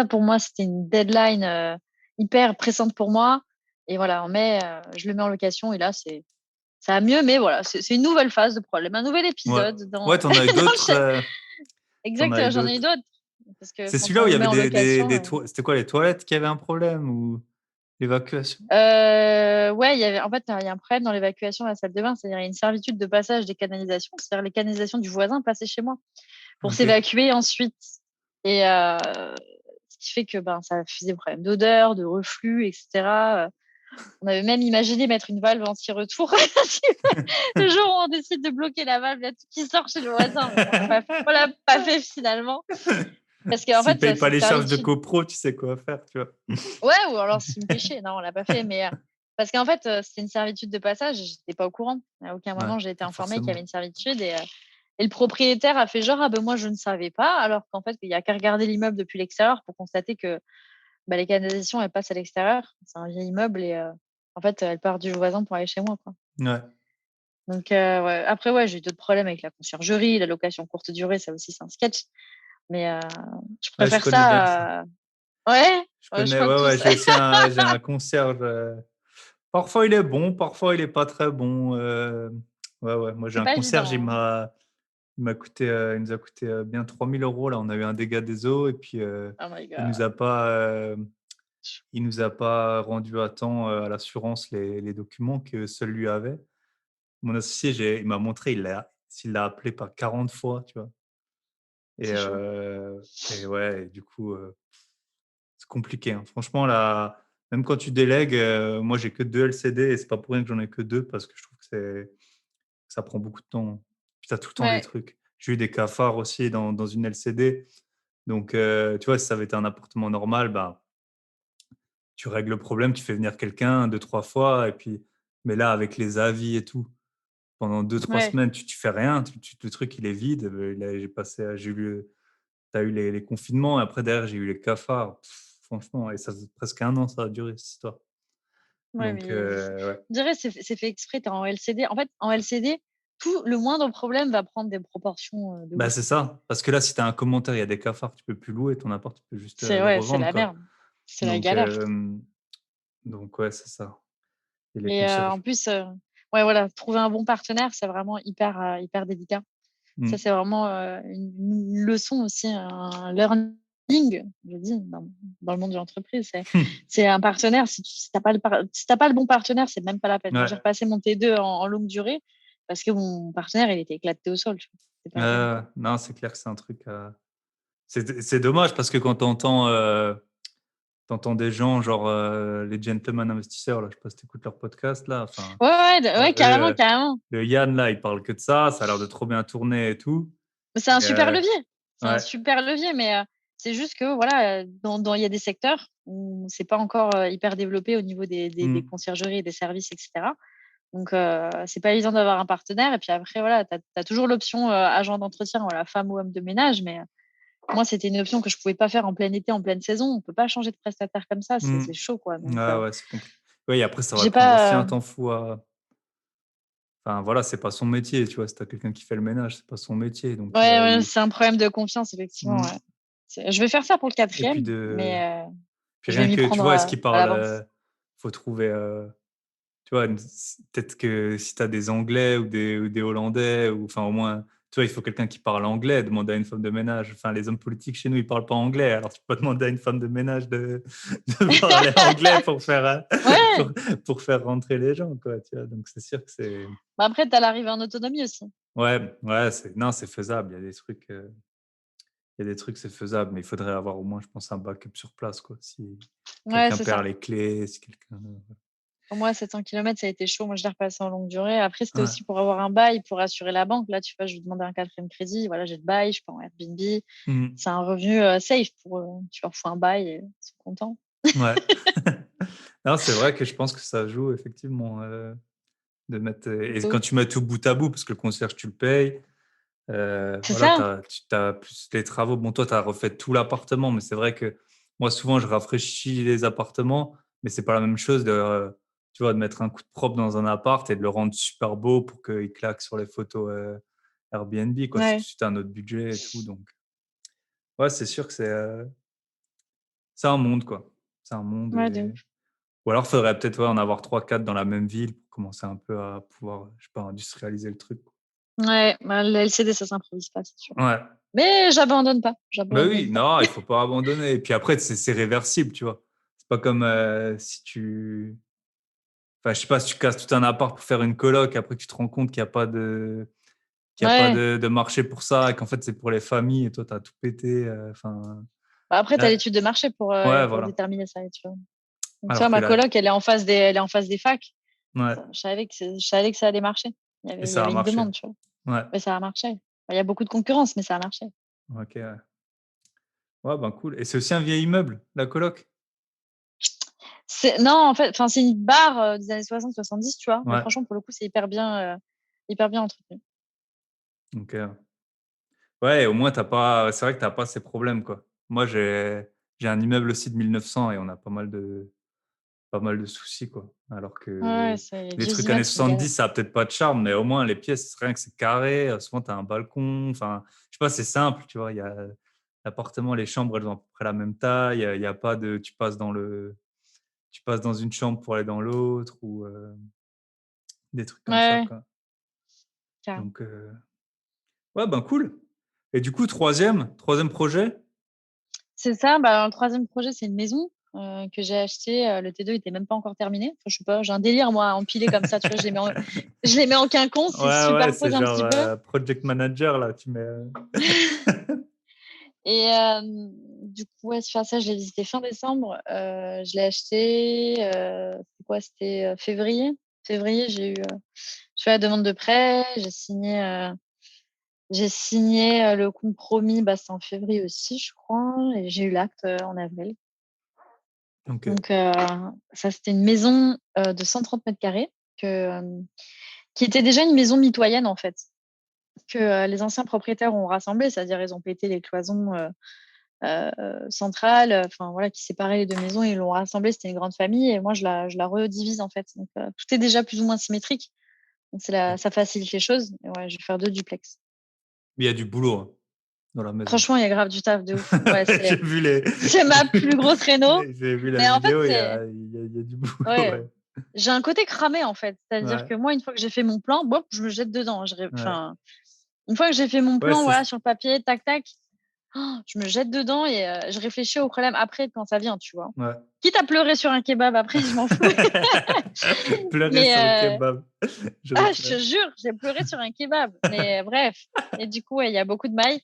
pour moi, c'était une deadline hyper pressante pour moi. Et voilà, en mai, je le mets en location et là, ça va mieux. Mais voilà, c'est une nouvelle phase de problème, un nouvel Ouais. épisode Ouais, dans, tu en as eu dans le d'autres, chèque. tu en as eu Exact, j'en ai eu d'autres. d'autres. Parce que C'est quand celui-là où on il y le met avait en location, des c'était quoi, les toilettes qui avaient un problème ou l'évacuation? ouais, en fait, il y a un problème dans l'évacuation de la salle de bain, c'est-à-dire il y a une servitude de passage des canalisations, c'est-à-dire les canalisations du voisin passaient chez moi pour OK. s'évacuer ensuite. Et ce qui fait que ben, ça faisait problème d'odeur, de reflux, etc. On avait même imaginé mettre une valve anti-retour. Le jour où on décide de bloquer la valve, il y a tout qui sort chez le voisin. Mais bon, on l'a pas fait finalement. Parce qu'en S'ils fait, payent pas cette les charges de servitude. copro, tu sais quoi faire, tu vois? Ouais, ou alors s'il me fait chier. Non, on l'a pas fait. Mais parce qu'en fait, c'était une servitude de passage et j'étais pas au courant. À aucun Ouais, moment, j'ai été pas informée qu'il y avait forcément. une servitude. Et le propriétaire a fait genre, ah ben moi, je ne savais pas. Alors qu'en fait, il y a qu'à regarder l'immeuble depuis l'extérieur pour constater que bah, les canalisations, elles passent à l'extérieur. C'est un vieil immeuble et en fait, elles partent du voisin pour aller chez moi, quoi. Ouais. Donc, ouais. Après, ouais, j'ai eu d'autres problèmes avec la conciergerie, la location courte durée, ça aussi, c'est un sketch. Mais je Ouais, je préfère connais bien ça. ça. Ouais, Je ouais, je connais, crois que ouais, ouais, tous. j'ai un concierge. Parfois, il est bon, parfois, il est pas très bon. Ouais, ouais, moi, j'ai C'est un pas concierge, évident, hein. il nous a coûté bien 3 000 € là. On a eu un dégât des eaux et puis Oh my il nous God. a pas, euh, il nous a pas rendu à temps à l'assurance les documents que seul lui avait. Mon associé, il m'a montré, s'il l'a appelé par 40 fois, tu vois. Et, C'est chaud. euh, et ouais, et du coup, c'est compliqué, hein. Franchement, là, même quand tu délègues, moi, j'ai que 2 LCD et c'est pas pour rien que j'en ai que 2 parce que je trouve que ça prend beaucoup de temps. Puis tu as tout le temps des Ouais, trucs. J'ai eu des cafards aussi dans une LCD. Donc, tu vois, si ça avait été un appartement normal, bah, tu règles le problème, tu fais venir quelqu'un 2, 3 fois. Et puis, mais là, avec les avis et tout, pendant 2, 3 ouais, semaines, tu fais rien. Le truc, il est vide. T'as eu les confinements. Et après, derrière, j'ai eu les cafards. Franchement, et ça faisait presque un an, ça a duré, cette histoire. ouais, Donc, mais ouais. je dirais c'est fait exprès, t'es en LCD. En fait, en LCD, tout le moindre problème va prendre des proportions de Bah, ouf. c'est ça. Parce que là, si tu as un commentaire, il y a des cafards, tu peux plus louer ton appart, tu peux juste C'est le ouais, c'est revendre, la quoi. merde. C'est la Donc, galère. ouais, c'est ça. Et les Et en concierges. plus, ouais, voilà, trouver un bon partenaire, c'est vraiment hyper délicat. Ça, Mm. c'est vraiment une leçon aussi, un learning, je dis, dans le monde de l'entreprise. C'est un partenaire. Si t'as pas si t'as pas le bon partenaire, c'est même pas la peine. Moi, j'ai Ouais. repassé mon T2 en longue durée parce que mon partenaire, il était éclaté au sol. Tu vois. C'est pas la peine, quoi. Non, c'est clair que c'est un truc. C'est dommage parce que quand t'entends des gens, genre les gentlemen investisseurs, là, je sais pas si t'écoutes leur podcast, là. Enfin, Ouais, ouais, ouais, eux, carrément, carrément. le Yann, là, il parle que de ça. Ça a l'air de trop bien tourner et tout. Mais c'est un Et, super levier. C'est un ouais. super levier, mais c'est juste que voilà, il y a des secteurs où c'est pas encore hyper développé au niveau des Mm. conciergeries et des services, etc. Donc, c'est pas évident d'avoir un partenaire. Et puis après, voilà, tu as toujours l'option agent d'entretien, voilà, femme ou homme de ménage. Mais moi, c'était une option que je pouvais pas faire en plein été, en pleine saison. On peut pas changer de prestataire comme ça. Mm. C'est chaud, quoi. Donc, Ouais, ouais, c'est compliqué. Oui, et après, ça va te j'ai prendre aussi pas. un temps fou à. Enfin, voilà, c'est pas son métier, tu vois. Si t'as quelqu'un qui fait le ménage, c'est pas son métier. Donc, Ouais, ouais, c'est un problème de confiance, effectivement. mm. Ouais. Je vais faire ça pour le Et puis, quatrième, mais puis je vais rien m'y que, tu prendre vois, est-ce qu'il à parle. l'avance. Faut trouver. Tu vois, peut-être que si tu as des Anglais ou des Hollandais, ou enfin au moins, tu vois, il faut quelqu'un qui parle anglais, demander à une femme de ménage. Enfin, les hommes politiques chez nous, ils parlent pas anglais, alors tu peux demander à une femme de ménage de parler anglais Ouais. pour, pour faire rentrer les gens, quoi, tu vois. Donc c'est sûr que c'est. Bah après, tu as l'arrivée en autonomie aussi. Ouais, ouais, non, c'est faisable. Il y a des trucs, c'est faisable, mais il faudrait avoir au moins, je pense, un backup sur place, quoi. Si Ouais, quelqu'un c'est perd ça. les clés, si quelqu'un. Pour moi, 700 kilomètres, ça a été chaud. Moi, je l'ai repassé en longue durée. Après, c'était Ouais. aussi pour avoir un bail, pour assurer la banque. Là, tu vois, je vais demander un quatrième crédit. Voilà, j'ai le bail, je peux en Airbnb. Mhm. C'est un revenu safe pour tu leur fous un bail et ils sont contents. Ouais. Non, c'est vrai que je pense que ça joue effectivement de mettre. Et De quand ouf. tu mets tout bout à bout, parce que le concierge, tu le payes, C'est voilà, ça. tu as plus les travaux. Bon, toi, tu as refait tout l'appartement, mais c'est vrai que moi, souvent, je rafraîchis les appartements, mais c'est pas la même chose tu vois, de mettre un coup de propre dans un appart et de le rendre super beau pour qu'il claque sur les photos Airbnb, quoi. C'est tout Ouais. de suite un autre budget et tout. Donc, ouais, c'est sûr que c'est un monde, quoi. C'est un monde. Ouais, de ouf. Ou alors, il faudrait peut-être en avoir 3, 4 dans la même ville pour commencer un peu à pouvoir, je sais pas, industrialiser le truc. Ouais, bah, le LCD, ça s'improvise pas, c'est sûr. Ouais. Mais j'abandonne pas. Bah oui, J'abandonne pas. non, il faut pas abandonner. Et puis après, c'est réversible, tu vois. C'est pas comme si tu. Enfin, je sais pas, si tu casses tout un appart pour faire une coloc, après que tu te rends compte qu'il y a pas Ouais. de marché pour ça, et qu'en fait, c'est pour les familles, et toi, tu as tout pété. Enfin. Bah, après, tu as Ouais, l'étude de marché ouais, pour voilà. déterminer ça, tu vois. Donc, tu vois, Alors que ma là, coloc, elle est en face des facs. ouais. Je savais que ça allait marcher. Et Il y ça a avait une marché. demande, tu vois. Ouais. Mais ça a marché. Il y a beaucoup de concurrence, mais ça a marché. Ok, ouais. Ouais, ben cool. Et c'est aussi un vieil immeuble, la coloc? Non, en fait, enfin, c'est une barre des années 60-70, tu vois. Mais Ouais. franchement, pour le coup, c'est hyper bien entretenu. Ok. Ouais, au moins, t'as pas. C'est vrai que t'as pas ces problèmes, quoi. Moi, j'ai un immeuble aussi de 1900 et on a pas mal pas mal de soucis, quoi. Alors Ouais, que c'est les 10 trucs années immeubles, c'est une galère. 70, ça a peut-être pas de charme, mais au moins les pièces, rien que c'est carré, souvent tu as un balcon, enfin, je sais pas, c'est simple, tu vois? Il y a l'appartement, les chambres, elles ont à peu près la même taille, il y a pas de tu passes dans une chambre pour aller dans l'autre ou des trucs Ouais, comme ça, ouais, quoi. carrément. Donc ouais, ben, cool et du coup, troisième projet? C'est ça, bah, alors le 3e projet, c'est une maison, que j'ai achetée, le T2 était même pas encore terminé. Enfin, je sais pas, j'ai un délire moi à empiler comme ça, tu vois? Je les mets en quinconce, ils se Ouais, ouais, c'est superposent un genre, petit peu project manager là, tu mets, et du coup, ouais, enfin ça, je l'ai visité fin décembre, je l'ai acheté, c'était quoi? C'était, février. Février, j'ai fait la demande de prêt, j'ai signé, le compromis, bah, c'était en février aussi, je crois et j'ai eu l'acte, en avril. OK. Donc ça, c'était une maison, de 130 m² que, qui était déjà une maison mitoyenne, en fait, que, les anciens propriétaires ont rassemblée. C'est-à-dire, ils ont pété les cloisons, centrales, enfin, voilà, qui séparaient les 2 maisons. Ils l'ont rassemblée, c'était une grande famille et moi, je la redivise, en fait. Donc tout est déjà plus ou moins symétrique. Donc ça facilite les choses et ouais, je vais faire 2 duplex. Il y a du boulot, hein, dans la maison. Franchement, il y a grave du taf de ouf. Ouais, J'ai c'est vu les c'est ma plus grosse réno, j'ai vu la mais en fait, vidéo, il y c'est a il y a du boulot, ouais, ouais. j'ai un côté cramé, en fait. C'est-à-dire Ouais, que moi, une fois que j'ai fait mon plan, bop, je me jette dedans. ouais. Enfin, une fois que j'ai fait mon Ouais, plan, c'est voilà, sur le papier, tac, tac, je me jette dedans et je réfléchis au problème après quand ça vient, tu vois? ouais. Quitte à pleurer sur un kebab après, je m'en fous. Pleurer Mais sur le kebab, je je te retiens. jure, j'ai pleuré sur un kebab. Mais bref et du coup, ouais, il y a beaucoup de mailles.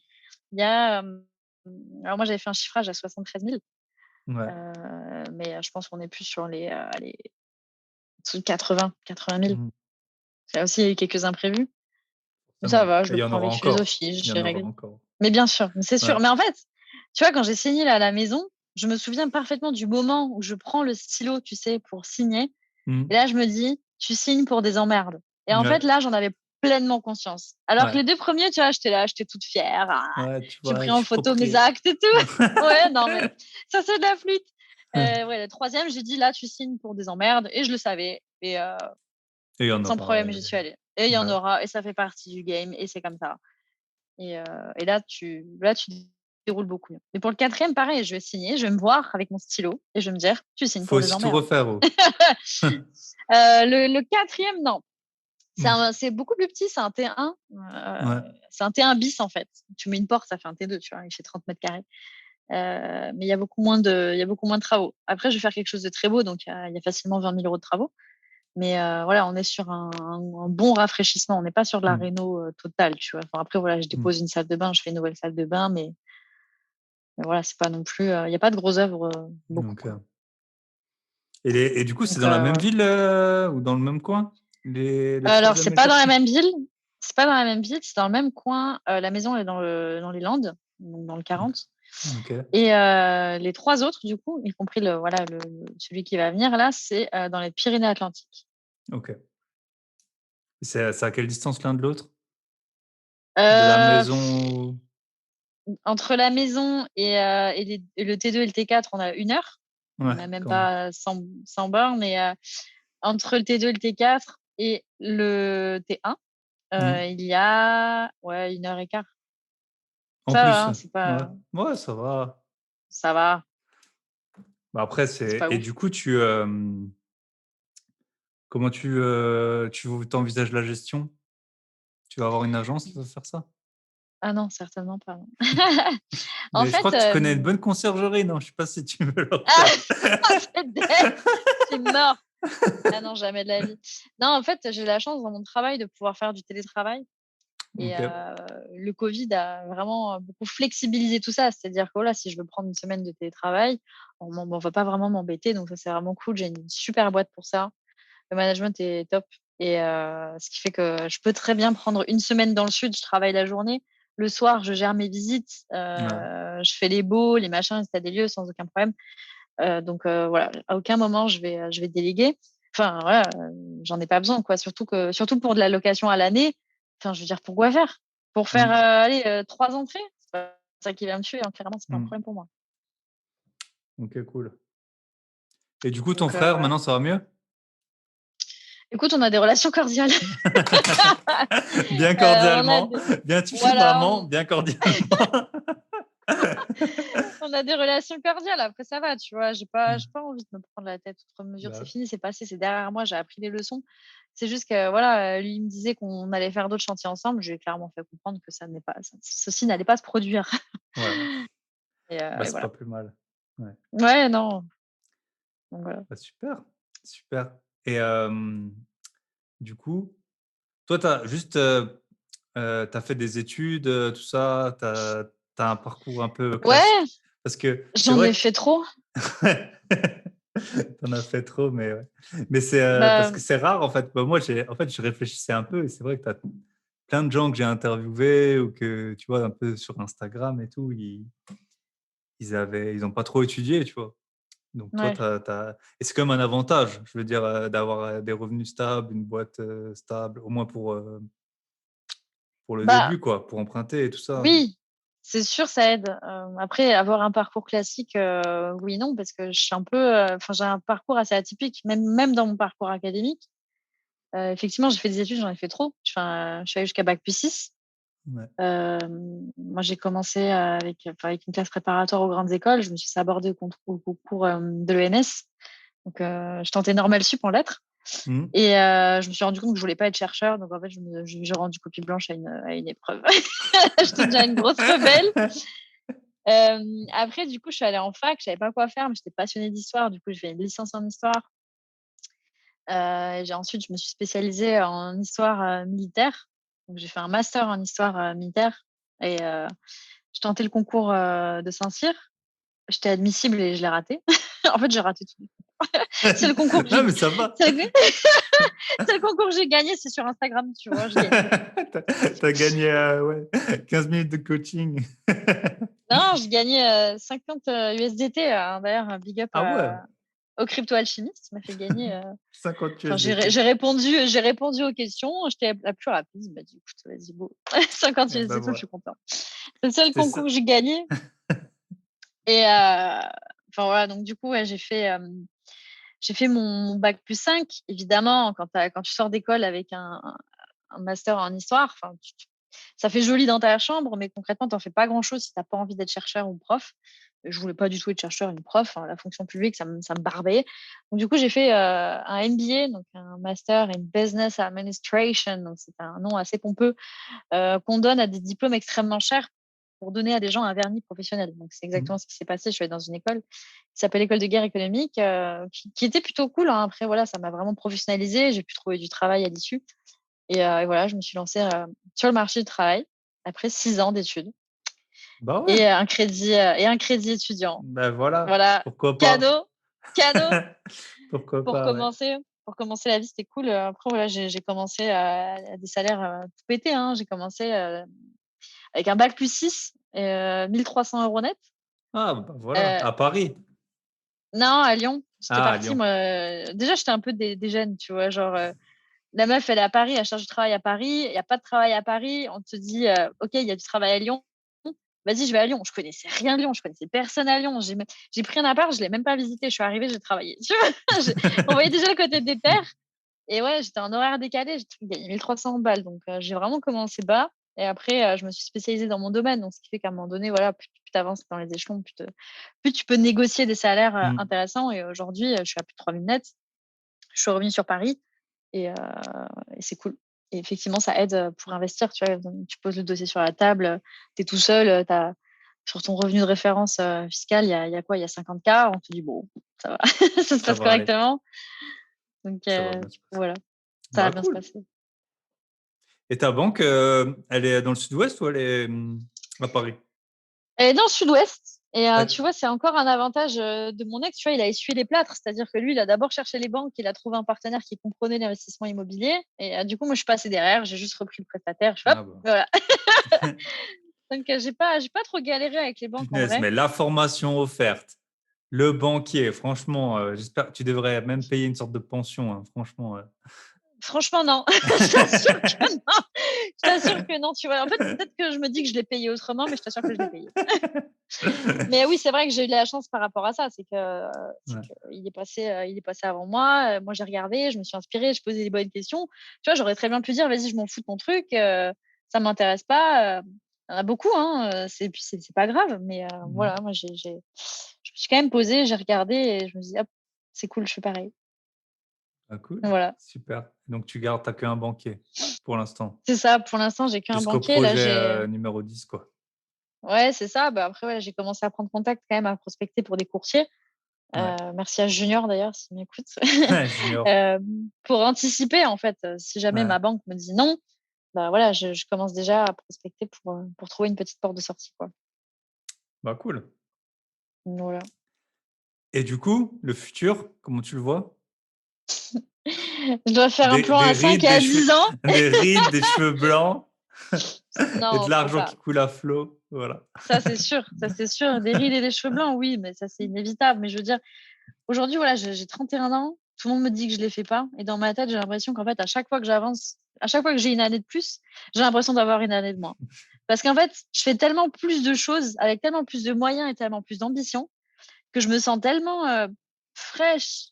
Il y a, alors moi, j'avais fait un chiffrage à 73 000, Ouais. mais je pense qu'on est plus sur les, allez, en dessous de 80 000. Mmh. Il y a aussi eu quelques imprévus. Mais ça Forcément va, je et le il y en prends aura avec encore. philosophie, Il y je en les aura règle. encore. Mais bien sûr, mais c'est sûr. Ouais. Mais en fait, tu vois, quand j'ai signé là, la maison, je me souviens parfaitement du moment où je prends le stylo, tu sais, pour signer. Mmh. Et là, je me dis, tu signes pour des emmerdes. Et en fait, Ouais, là, j'en avais pleinement conscience. Alors que ouais. les 2 premiers, tu vois, j'étais là, j'étais toute fière. Ah, Ouais, tu j'ai vois? pris Je en suis photo mes proprio. actes et tout. Ouais, non, mais ça, c'est de la flûte. Ouais, le 3e, j'ai dit, là, tu signes pour des emmerdes. Et je le savais. Et Et il y en sans aura, problème, j'y suis allée. Et il y en ouais. aura. Et ça fait partie du game. Et c'est comme ça. Et là, tu déroules beaucoup mieux. Et pour le 4e, pareil, je vais signer, je vais me voir avec mon stylo et je vais me dire: «Tu signes Faut pour des aussi tout emmerdes». refaire, oh. Le 4e, non. Mmh. C'est beaucoup plus petit, c'est un T1, Ouais. c'est un T1 bis, en fait. Tu mets une porte, ça fait un T2, tu vois? Il fait 30 m². Mais il y a beaucoup moins de travaux. Après, je vais faire quelque chose de très beau, donc il y a facilement 20 000 € de travaux. Mais voilà, on est sur un bon rafraîchissement. On n'est pas sur de la Mmh. réno, totale, tu vois? Enfin, après, voilà, je Mmh. dépose une salle de bain, je fais une nouvelle salle de bain, mais voilà, c'est pas non plus, il y a pas de grosses œuvres, beaucoup, Donc quoi. et du coup, c'est Donc dans la même voilà. ville, ou dans le même coin? Le Alors 3e c'est et le pas dans la 4e? même ville, c'est pas dans la même ville, c'est dans le même coin. La maison est dans les Landes, donc dans le OK. 40 OK. et les 3 autres du coup, y compris celui qui va venir là, c'est, dans les Pyrénées-Atlantiques. OK. C'est à quelle distance l'un de l'autre? De la Heu, maison Entre la maison et le T2 et le T4, on a 1 heure. On ouais, n'a même quand même. pas 100 bornes et entre le T2 et le T4 et le T1, Mmh. il y a, ouais, 1 heure et quart. En Ça va, plus? hein, c'est Ouais. pas Ouais, ça va. ça va, Bah, après c'est c'est pas et ouf. du coup comment tu envisages la gestion? Tu vas avoir une agence qui va faire ça? Ah non, certainement pas, non. En Mais je fait, crois que tu connais une bonne conciergerie, non? Je sais pas si tu veux leur ah! faire C'est dead, je suis morte. Ah non, jamais de la vie. Non, en fait, j'ai la chance dans mon travail de pouvoir faire du télétravail et OK. le covid a vraiment, beaucoup flexibilisé tout ça. C'est-à-dire que, voilà, si je veux prendre une semaine de télétravail, on va pas vraiment m'embêter, donc ça, c'est vraiment cool. J'ai une super boîte pour ça. Le management est top et ce qui fait que je peux très bien prendre une semaine dans le sud, je travaille la journée. Le soir, je gère mes visites, Ouais. je fais les baux, les machins, les états des lieux sans aucun problème. Donc voilà, à aucun moment je vais déléguer. Enfin voilà, j'en ai pas besoin quoi, surtout pour de la location à l'année. Enfin, je veux dire pourquoi faire? Pour faire, Mmh. allez, 3 entrées? C'est pas ça qui va me tuer, hein, clairement, c'est pas un Mmh. problème pour moi. OK, cool Et du coup, ton Donc frère, voilà. maintenant, ça va mieux? Écoute, on a des relations cordiales. Bien On a cordialement, des bien voilà, différemment, bien cordialement. on a des relations cordiales. Après ça va, tu vois? J'ai Mmh. pas envie de me prendre la tête outre mesure. C'est Bah, fini, c'est passé, c'est derrière moi, j'ai appris les leçons. C'est juste que voilà, lui, il me disait qu'on allait faire d'autres chantiers ensemble. Je lui ai clairement fait comprendre que ça n'est pas ça ceci n'allait pas se produire ouais, bah, et c'est pas voilà. plus mal. Ouais, Ouais, non, donc voilà. bah, super, super. Et du coup, toi, tu as juste, tu fait des études, tout ça? Tu as un parcours un peu classique? Ouais, Parce que c'est j'en ai vrai fait trop. que tu as fait trop, mais ouais. Mais c'est, parce Bah, que c'est rare, en fait. Bah, moi, je réfléchissais un peu et c'est vrai que tu as plein de gens que j'ai interviewés ou que, tu vois, un peu sur Instagram et tout, ils ont pas trop étudié, tu vois? Donc toi, ouais. et c'est quand même un avantage, je veux dire, d'avoir, des revenus stables, une boîte, stable, au moins pour le Bah, début quoi, pour emprunter et tout ça. oui, c'est sûr, ça aide. Après avoir un parcours classique, oui, non, parce que je suis un peu, enfin, j'ai un parcours assez atypique, même dans mon parcours académique. Effectivement, j'ai fait des études, j'en ai fait trop. Enfin, je suis allée jusqu'à bac+6. Ouais. Moi, j'ai commencé avec une classe préparatoire aux grandes écoles. Je me suis sabordée au concours, de l'ENS. Donc, je tentais Normale Sup en lettres Mmh. et je me suis rendu compte que je voulais pas être chercheur. Donc en fait, j'ai rendu copie blanche à une épreuve. J'étais déjà une grosse rebelle. Après, du coup, je suis allée en fac, je savais pas quoi faire, mais j'étais passionnée d'histoire. Du coup, j'ai fait une licence en histoire. Ensuite, je me suis spécialisée en histoire, militaire. Donc j'ai fait un master en histoire, militaire et je tentais le concours, de Saint-Cyr. J'étais admissible et je l'ai raté. En fait, j'ai raté tout. C'est le concours que Non, j'ai mais ça va. c'est le c'est le concours que j'ai gagné, c'est sur Instagram, tu vois? J'ai gagné. Tu as gagné, ouais, 15 minutes de coaching. Non, j'ai gagné, 50, USDT, d'ailleurs, big up Ah ouais, au crypto alchimiste qui m'a fait gagner, 50 enfin, USDT. j'ai répondu aux questions, j'étais la plus rapide. Il m'a dit: «Écoute, vas-y, go, 50 Et bah, USDT, je voilà, suis content». C'est le seul c'est concours ça. que j'ai gagné et enfin, voilà, donc du coup, ouais, j'ai fait mon bac+5. Évidemment, quand tu sors d'école avec un master en histoire, enfin, ça fait joli dans ta chambre, mais concrètement, tu en fais pas grand-chose si tu as pas envie d'être chercheur ou prof. Je voulais pas du tout être chercheur ni prof, hein, la fonction publique, ça me barbait. Donc du coup, j'ai fait, un MBA, donc un master in business administration, donc c'est un nom assez pompeux, qu'on donne à des diplômes extrêmement chers pour donner à des gens un vernis professionnel. Donc c'est Mmh. exactement ce qui s'est passé. Je suis allée dans une école qui s'appelle l'école de guerre économique, qui était plutôt cool, hein. Après voilà, ça m'a vraiment professionnalisée, j'ai pu trouver du travail à l'issue et voilà, je me suis lancée, sur le marché du travail après 6 ans d'études Bah, ouais, et un crédit étudiant. bah, voilà, Voilà, pourquoi pas? cadeau, cadeau Pourquoi pour pas, ouais. commencer pour commencer la vie, c'était cool, après voilà, j'ai commencé à des salaires, tout pétés, hein. J'ai commencé, avec un bac+6 et 1 300 € net. Ah, bah, voilà, Heu, à Paris? non, à Lyon. J'étais Ah, à partie Lyon. moi, déjà j'étais un peu dégène, tu vois? Genre, la meuf elle est à Paris, elle cherche du travail à Paris, il y a pas de travail à Paris, on te dit, «OK, il y a du travail à Lyon, vas-y je vais à Lyon». Je connaissais rien à Lyon, je connaissais personne à Lyon, j'ai pris un appart, je l'ai même pas visité, je suis arrivée, j'ai travaillé, tu vois? On voyait déjà le côté déter et ouais, j'étais en horaire décalé, j'ai gagné 1 300 balles donc j'ai vraiment commencé bas et après, je me suis spécialisée dans mon domaine donc ce qui fait qu'à un moment donné, voilà, plus tu avances dans les échelons, plus tu peux négocier des salaires, Mmh. intéressants et aujourd'hui, je suis à plus de 3 000 net. Je suis revenue sur Paris et c'est cool et effectivement, ça aide, pour investir, tu vois? Donc tu poses le dossier sur la table, tu es tout seul, tu sur ton revenu de référence, fiscal, il y a quoi? Il y a 50 K. On te dit: «Bon, ça va, ça se Ça passe va aller, correctement». Donc ça va bien du se coup, passer. voilà, ça va Bah, bien se cool. passer. Et ta banque, elle est dans le sud-ouest ou elle est, à Paris? Elle est dans le sud-ouest et tu D'acc vois, c'est encore un avantage, de mon ex, tu vois? Il a essuyé les plâtres, c'est-à-dire que lui, il a d'abord cherché les banques, il a trouvé un partenaire qui comprenait l'investissement immobilier et du coup, moi, je suis passée derrière, j'ai juste repris le prestataire, je fais: «Hop!» Ah bah. voilà. Donc j'ai pas trop galéré avec les banques en Punaise, vrai. mais la formation offerte, le banquier, franchement, j'espère tu devrais même payer une sorte de pension, hein, franchement, Franchement, non. Je t'assure que non. Je t'assure que non, tu vois? En fait, peut-être que je me dis que je l'ai payé autrement, mais je t'assure que je l'ai payé. Mais oui, c'est vrai que j'ai eu de la chance par rapport à ça. C'est Ouais. qu'il il est passé avant moi. Moi, j'ai regardé, je me suis inspirée, je posais les bonnes questions. Tu vois, j'aurais très bien pu dire: «Vas-y, je m'en fous de ton truc, ça m'intéresse pas», il y en a beaucoup, hein, c'est pas grave. Mais Mmh. voilà, moi, je me suis quand même posée, j'ai regardé et je me suis dit: «Hop, c'est cool, je fais pareil». Ah cool, Voilà. super. Donc tu gardes tu qu'un banquier pour l'instant? C'est ça, pour l'instant, j'ai qu'un Jusqu'au banquier. Là, projet, j'ai numéro 10 quoi? Ouais, c'est ça. Bah, après, ouais, j'ai commencé à prendre contact quand même, à prospecter pour des courtiers. Ouais. Merci à Junior d'ailleurs s'il m'écoute. Junior. Pour anticiper en fait, si jamais Ouais. ma banque me dit non, bah, voilà, je commence déjà à prospecter pour trouver une petite porte de sortie, quoi. Bah cool. Voilà. Et du coup, le futur, comment tu le vois? Je dois faire un plan Des à 5 rides, et des à cheveux 10 ans? des rides, des cheveux blancs et de Non, faut l'argent pas. qui coule à flot, voilà. Ça, c'est sûr, ça, c'est sûr. Des rides et des cheveux blancs, oui, mais ça, c'est inévitable. Mais je veux dire, aujourd'hui, voilà, j'ai 31 ans, tout le monde me dit que je les fais pas et dans ma tête, j'ai l'impression qu'en fait, à chaque fois que j'avance, à chaque fois que j'ai une année de plus, j'ai l'impression d'avoir une année de moins. Parce qu'en fait, je fais tellement plus de choses, avec tellement plus de moyens et tellement plus d'ambition, que je me sens tellement, fraîche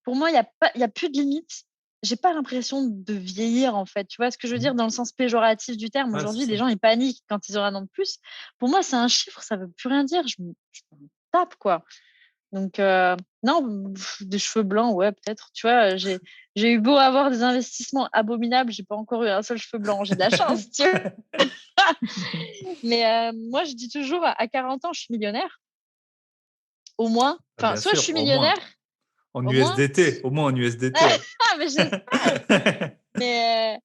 pour moi, il y a plus de limite. J'ai pas l'impression de vieillir, en fait. Tu vois ce que je veux Mmh. dire? Dans le sens péjoratif du terme. Ouais, c'est Aujourd'hui, les ça. gens, ils paniquent quand ils ont un an de plus. Pour moi, c'est un chiffre, ça veut plus rien dire. Je m'en tape, quoi. Donc non, des cheveux blancs, ouais, peut-être. Tu vois, j'ai eu beau avoir des investissements abominables, j'ai pas encore eu un seul cheveu blanc. J'ai de la chance, tu vois? Mais moi, je dis toujours à 40 ans, je suis millionnaire, au moins. Bah, Enfin, bien soit je sûr, suis au moins. millionnaire, En au moins, USDT, au moins en USDT. ah, mais j'espère! Mais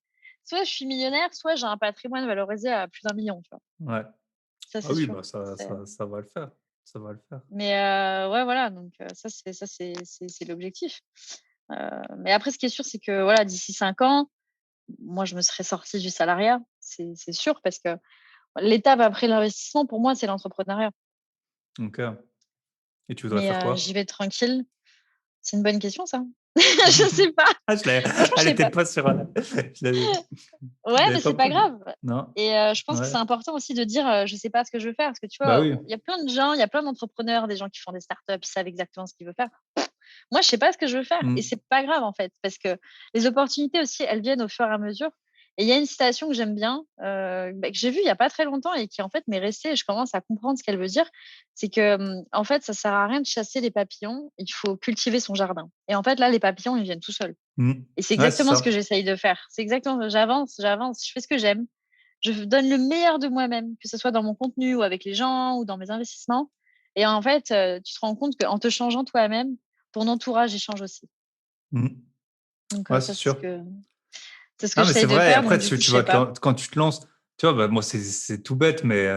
soit je suis millionnaire, soit j'ai un patrimoine valorisé à plus d'1 million, tu vois? Ouais. Ça, Ah c'est oui, sûr. bah, ça va le faire, ça va le faire. Mais ouais, voilà, donc c'est l'objectif. Heu, mais après, ce qui est sûr, c'est que, voilà, d'ici 5 ans, moi, je me serais sortie du salariat, c'est sûr, parce que l'étape après l'investissement, pour moi, c'est l'entrepreneuriat. OK. Et tu voudrais Mais faire j'y quoi? vais tranquille. C'est une bonne question, ça. Je sais pas. Ah, je l'avais Franchement, je elle sais était pas. pas sur, je Ouais, l'avais mais pas c'est pas posée. grave Non? et je pense que Ouais. c'est important aussi de dire, «Je sais pas ce que je veux faire», parce que tu Bah vois, oui. il y a plein de gens, il y a plein d'entrepreneurs, des gens qui font des startups, ils savent exactement ce qu'ils veulent faire. Moi, je sais pas ce que je veux faire et Mmh. c'est pas grave, en fait, parce que les opportunités aussi, elles viennent au fur et à mesure et il y a une citation que j'aime bien, que j'ai vue il y a pas très longtemps et qui, en fait, m'est restée et je commence à comprendre ce qu'elle veut dire. C'est que, en fait, ça sert à rien de chasser les papillons, il faut cultiver son jardin et en fait, là, les papillons, ils viennent tout seuls Mmh. et c'est Ouais, c'est exactement ce que ça. j'essaye de faire. C'est exactement j'avance, j'avance, je fais ce que j'aime, je donne le meilleur de moi-même, que ce soit dans mon contenu ou avec les gens ou dans mes investissements et en fait, tu te rends compte qu'en te changeant toi-même, ton entourage, il change aussi. Mmh. Donc Ouais, ça, c'est sûr. c'est ce que Non, mais c'est j'essaye de vrai et faire, après donc du coup, je tu sais vas te pas. lan quand tu te lances, tu vois, bah, moi, c'est tout bête, mais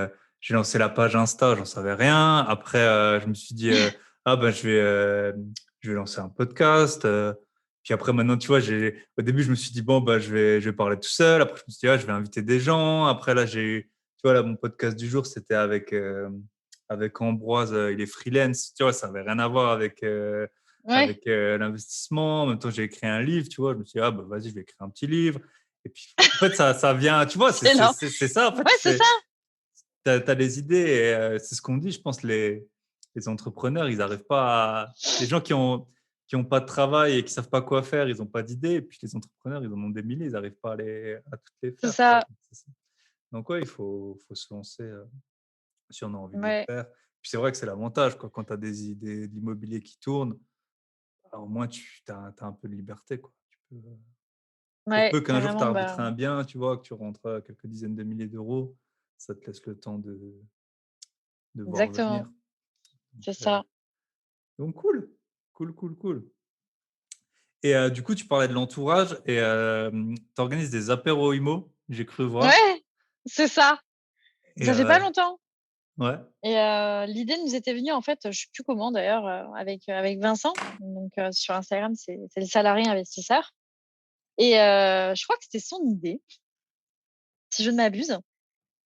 j'ai lancé la page Insta, j'en savais rien. Après, je me suis dit, «Ah bah, je vais lancer un podcast», puis après maintenant, tu vois, au début, je me suis dit: «Bon, bah, je vais parler tout seul». Après, je me suis dit: «Ah, je vais inviter des gens». Après là, tu vois, là, mon podcast du jour, c'était avec Ambroise, il est freelance, tu vois? Ça avait rien à voir Ouais, l'investissement. En même temps, j'ai écrit un livre, tu vois? Je me suis dit: «Ah bah, vas-y, je vais écrire un petit livre» et puis en fait, ça vient, tu vois? excellent. C'est ça, en fait, Ouais, c'est ça. tu as les idées et c'est ce qu'on dit, je pense, les entrepreneurs, ils arrivent pas à les gens qui ont pas de travail et qui savent pas quoi faire, ils ont pas d'idées et puis les entrepreneurs, ils en ont des milliers, ils arrivent pas à toutes les C'est faire, tu vois? ça. C'est ça. Donc ouais, faut se lancer, si on a envie de le Ouais, faire. Puis c'est vrai que c'est l'avantage, quoi, quand tu as des idées de l'immobilier qui tournent, bah, au moins tu as un peu de liberté, quoi. Pour ouais, peu qu'un jour tu carrément, arbitres bah, un bien, tu vois, que tu rentres, quelques dizaines de milliers d'euros, ça te laisse le temps de voir venir. exactement, Donc c'est ça. cool, cool, cool, cool et du coup, tu parlais de l'entourage et tu organises des apéros IMO, j'ai cru voir Ouais, c'est ça. et Ça fait pas longtemps ouais, et l'idée nous était venue, en fait, je sais plus comment d'ailleurs, avec Vincent, donc sur Instagram, c'est le salarié investisseur et je crois que c'était son idée, si je ne m'abuse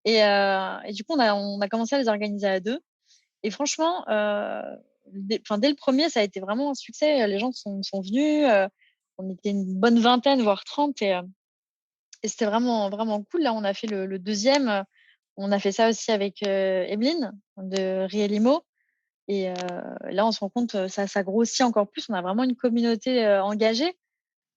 et du coup, on a commencé à les organiser à 2 et franchement, dès le premier, ça a été vraiment un succès. Les gens sont venus, on était une bonne vingtaine, voire 30 et c'était vraiment, vraiment cool. Là, on a fait le 2e, on a fait ça aussi avec, Emeline de Rielimo et là, on se rend compte, ça grossit encore plus. On a vraiment une communauté, engagée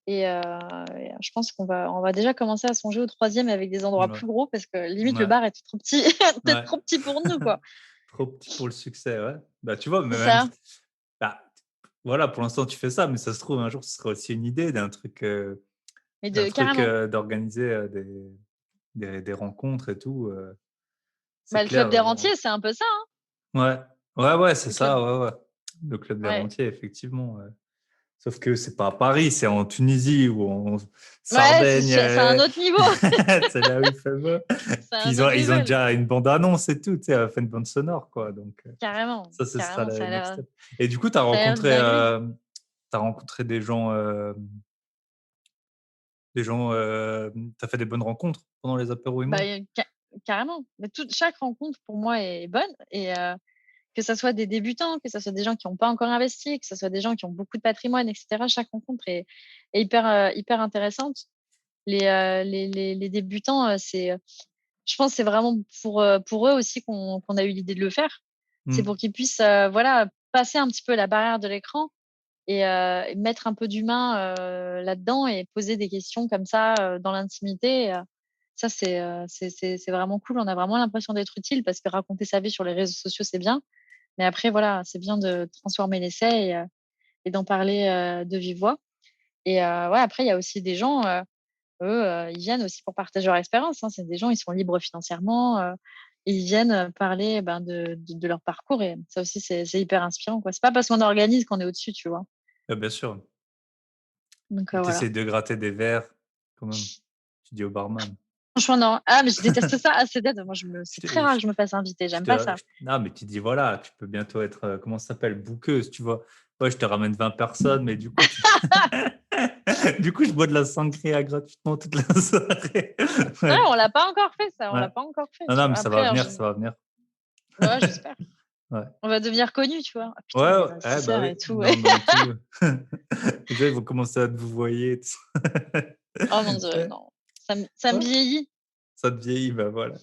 et je pense qu'on va déjà commencer à songer au 3e avec des endroits Ouais, plus gros parce que limite le ouais, bar était trop petit peut-être ouais. trop petit pour nous, quoi. Trop petit pour le succès, ouais. Bah, tu vois, mais C'est même ça. bah, voilà, pour l'instant, tu fais ça, mais ça se trouve, un jour, ce sera aussi une idée Mais de carrément. d'organiser, des rencontres et tout, c'est Bah, le club clair, des rentiers, c'est un peu ça, hein? ouais. Ouais, ouais, c'est Le club ça, ouais, ouais. Le club des ouais. rentiers, effectivement, ouais. Sauf que c'est pas à Paris, c'est en Tunisie ou en Ouais, Sardaigne, c'est un autre niveau, c'est là où il fait beau. c'est Puis un autre ils ont level. déjà une bande annonce et tout, tu sais, fait une bande sonore, quoi, donc Carrément, ça, ce sera carrément, le ça a next l'air step. Et du coup, ça a l'air une dinguerie. tu rencontré des gens, tu fait des bonnes rencontres pendant les apéros Bah, IMO? carrément. Mais chaque rencontre pour moi est bonne et que ça soit des débutants, que ça soit des gens qui ont pas encore investi, que ça soit des gens qui ont beaucoup de patrimoine et cetera. Chaque rencontre est hyper intéressante. Les débutants, je pense que c'est vraiment pour eux aussi qu'on a eu l'idée de le faire. C'est Mmh. pour qu'ils puissent, voilà, passer un petit peu la barrière de l'écran et mettre un peu d'humain, là-dedans et poser des questions comme ça, dans l'intimité ça c'est vraiment cool. On a vraiment l'impression d'être utile parce que raconter sa vie sur les réseaux sociaux, c'est bien. Mais après voilà, c'est bien de transformer l'essai et d'en parler, de vive voix et ouais, après il y a aussi des gens, eux, ils viennent aussi pour partager leur expérience, hein. C'est des gens, ils sont libres financièrement, ils viennent, parler, ben, de leur parcours et ça aussi c'est hyper inspirant, quoi. C'est pas parce qu'on organise qu'on est au-dessus, tu vois? Bien sûr. Donc Et tu voilà. de gratter des verres quand même, tu dis au barman. Franchement, non. Ah, mais je déteste ça. Ah, c'est dead. Moi, Je c'est très te rare que je je me fasse inviter. je J'aime pas te ça. je non, mais tu dis voilà, tu peux bientôt être, comment ça s'appelle? Bookeuse, tu vois? Ouais, je te ramène 20 personnes, mais du coup, tu du coup, je bois de la sangria gratuitement toute la soirée. Ouais, Ouais, on l'a pas encore fait ça. On ouais. l'a pas encore fait, Non, tu non, mais vois? ça Après, va alors venir, j'ai ça va venir. ouais, j'espère. Ouais. On va devenir connus, tu vois? «Ah Ouais, putain, les ouais, bah, investisseurs oui, et tout». dans tout. Les gens, ils vont commencer à te vous voyer et tout Oh mon Tu Dieu, sais? non. Ça me Ouais, vieillit. ça te vieillit, bah, voilà.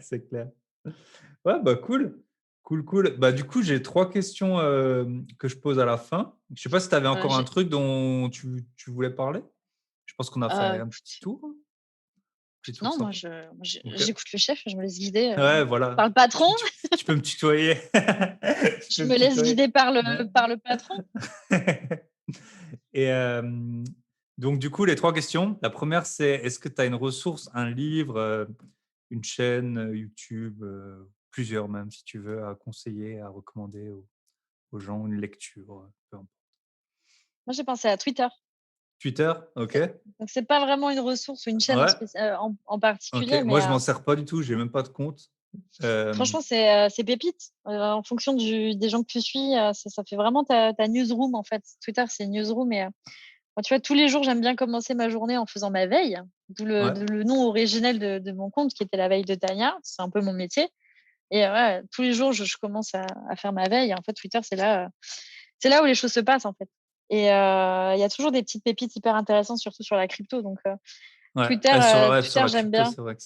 C'est clair. Ouais, bah, cool. Cool, cool. Bah, du coup, j'ai 3 questions, que je pose à la fin. Je sais pas si tu avais encore un J'ai truc dont tu voulais parler? Je pense qu'on a fait un petit écoute, tour, hein? Petit tour non, moi sympa. je moi je OK. j'écoute le chef, je me laisse guider, Ouais, par voilà. le patron. Tu peux me tutoyer. Tu Je peux me me laisse tutoyer. guider par le Ouais. par le patron. Et donc du coup, les 3 questions. La première, c'est est-ce que tu as une ressource, un livre, une chaîne, YouTube, plusieurs même si tu veux, à conseiller, à recommander aux gens, une lecture, peu importe. Moi, j'ai pensé à Twitter. Twitter? OK. Donc c'est pas vraiment une ressource ou une chaîne Ouais, en OK. particulier, Moi, mais je m'en sers pas du tout, j'ai même pas de compte. Hem, franchement, c'est pépite. En fonction des gens que tu suis, ça fait vraiment ta newsroom, en fait. Twitter, c'est une newsroom et moi, tu vois, tous les jours, j'aime bien commencer ma journée en faisant ma veille, ouais. d'où le nom originel de mon compte qui était La Veille de Tania. C'est un peu mon métier et ouais, tous les jours, je commence à faire ma veille et en fait, Twitter, c'est là où les choses se passent, en fait et il y a toujours des petites pépites hyper intéressantes, surtout sur la crypto donc Ouais, ouais, sur Twitter, la j'aime crypto, bien c'est vrai que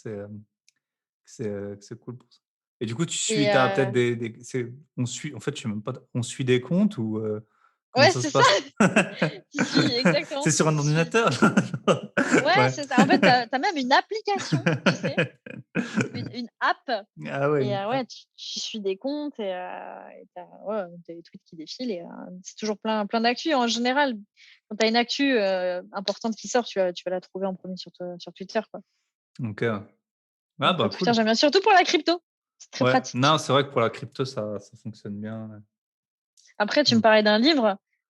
c'est cool pour ça. Et du coup, et tu as peut-être des c'est on suit en fait, je sais même pas, on suit des comptes ou comment ouais, ça se c'est ça, passe? tu suis exactement, C'est sur un tu suis ordinateur? ouais, Ouais. c'est ça. En fait, tu as même une application, tu sais? Une app Ah ouais, et une ouais, app. tu suis des comptes et tu ouais, tu des tweets qui défilent et c'est toujours plein d'actu. En général, quand tu as une actu, importante qui sort, tu vas la trouver en premier sur Twitter, quoi. OK, ouais. Ah Donc bah Twitter, cool. j'aime bien, surtout pour la crypto. C'est très Ouais, non, pratique. c'est vrai que pour la crypto, ça fonctionne bien, ouais. Après, tu me Mmh. parlais d'un livre.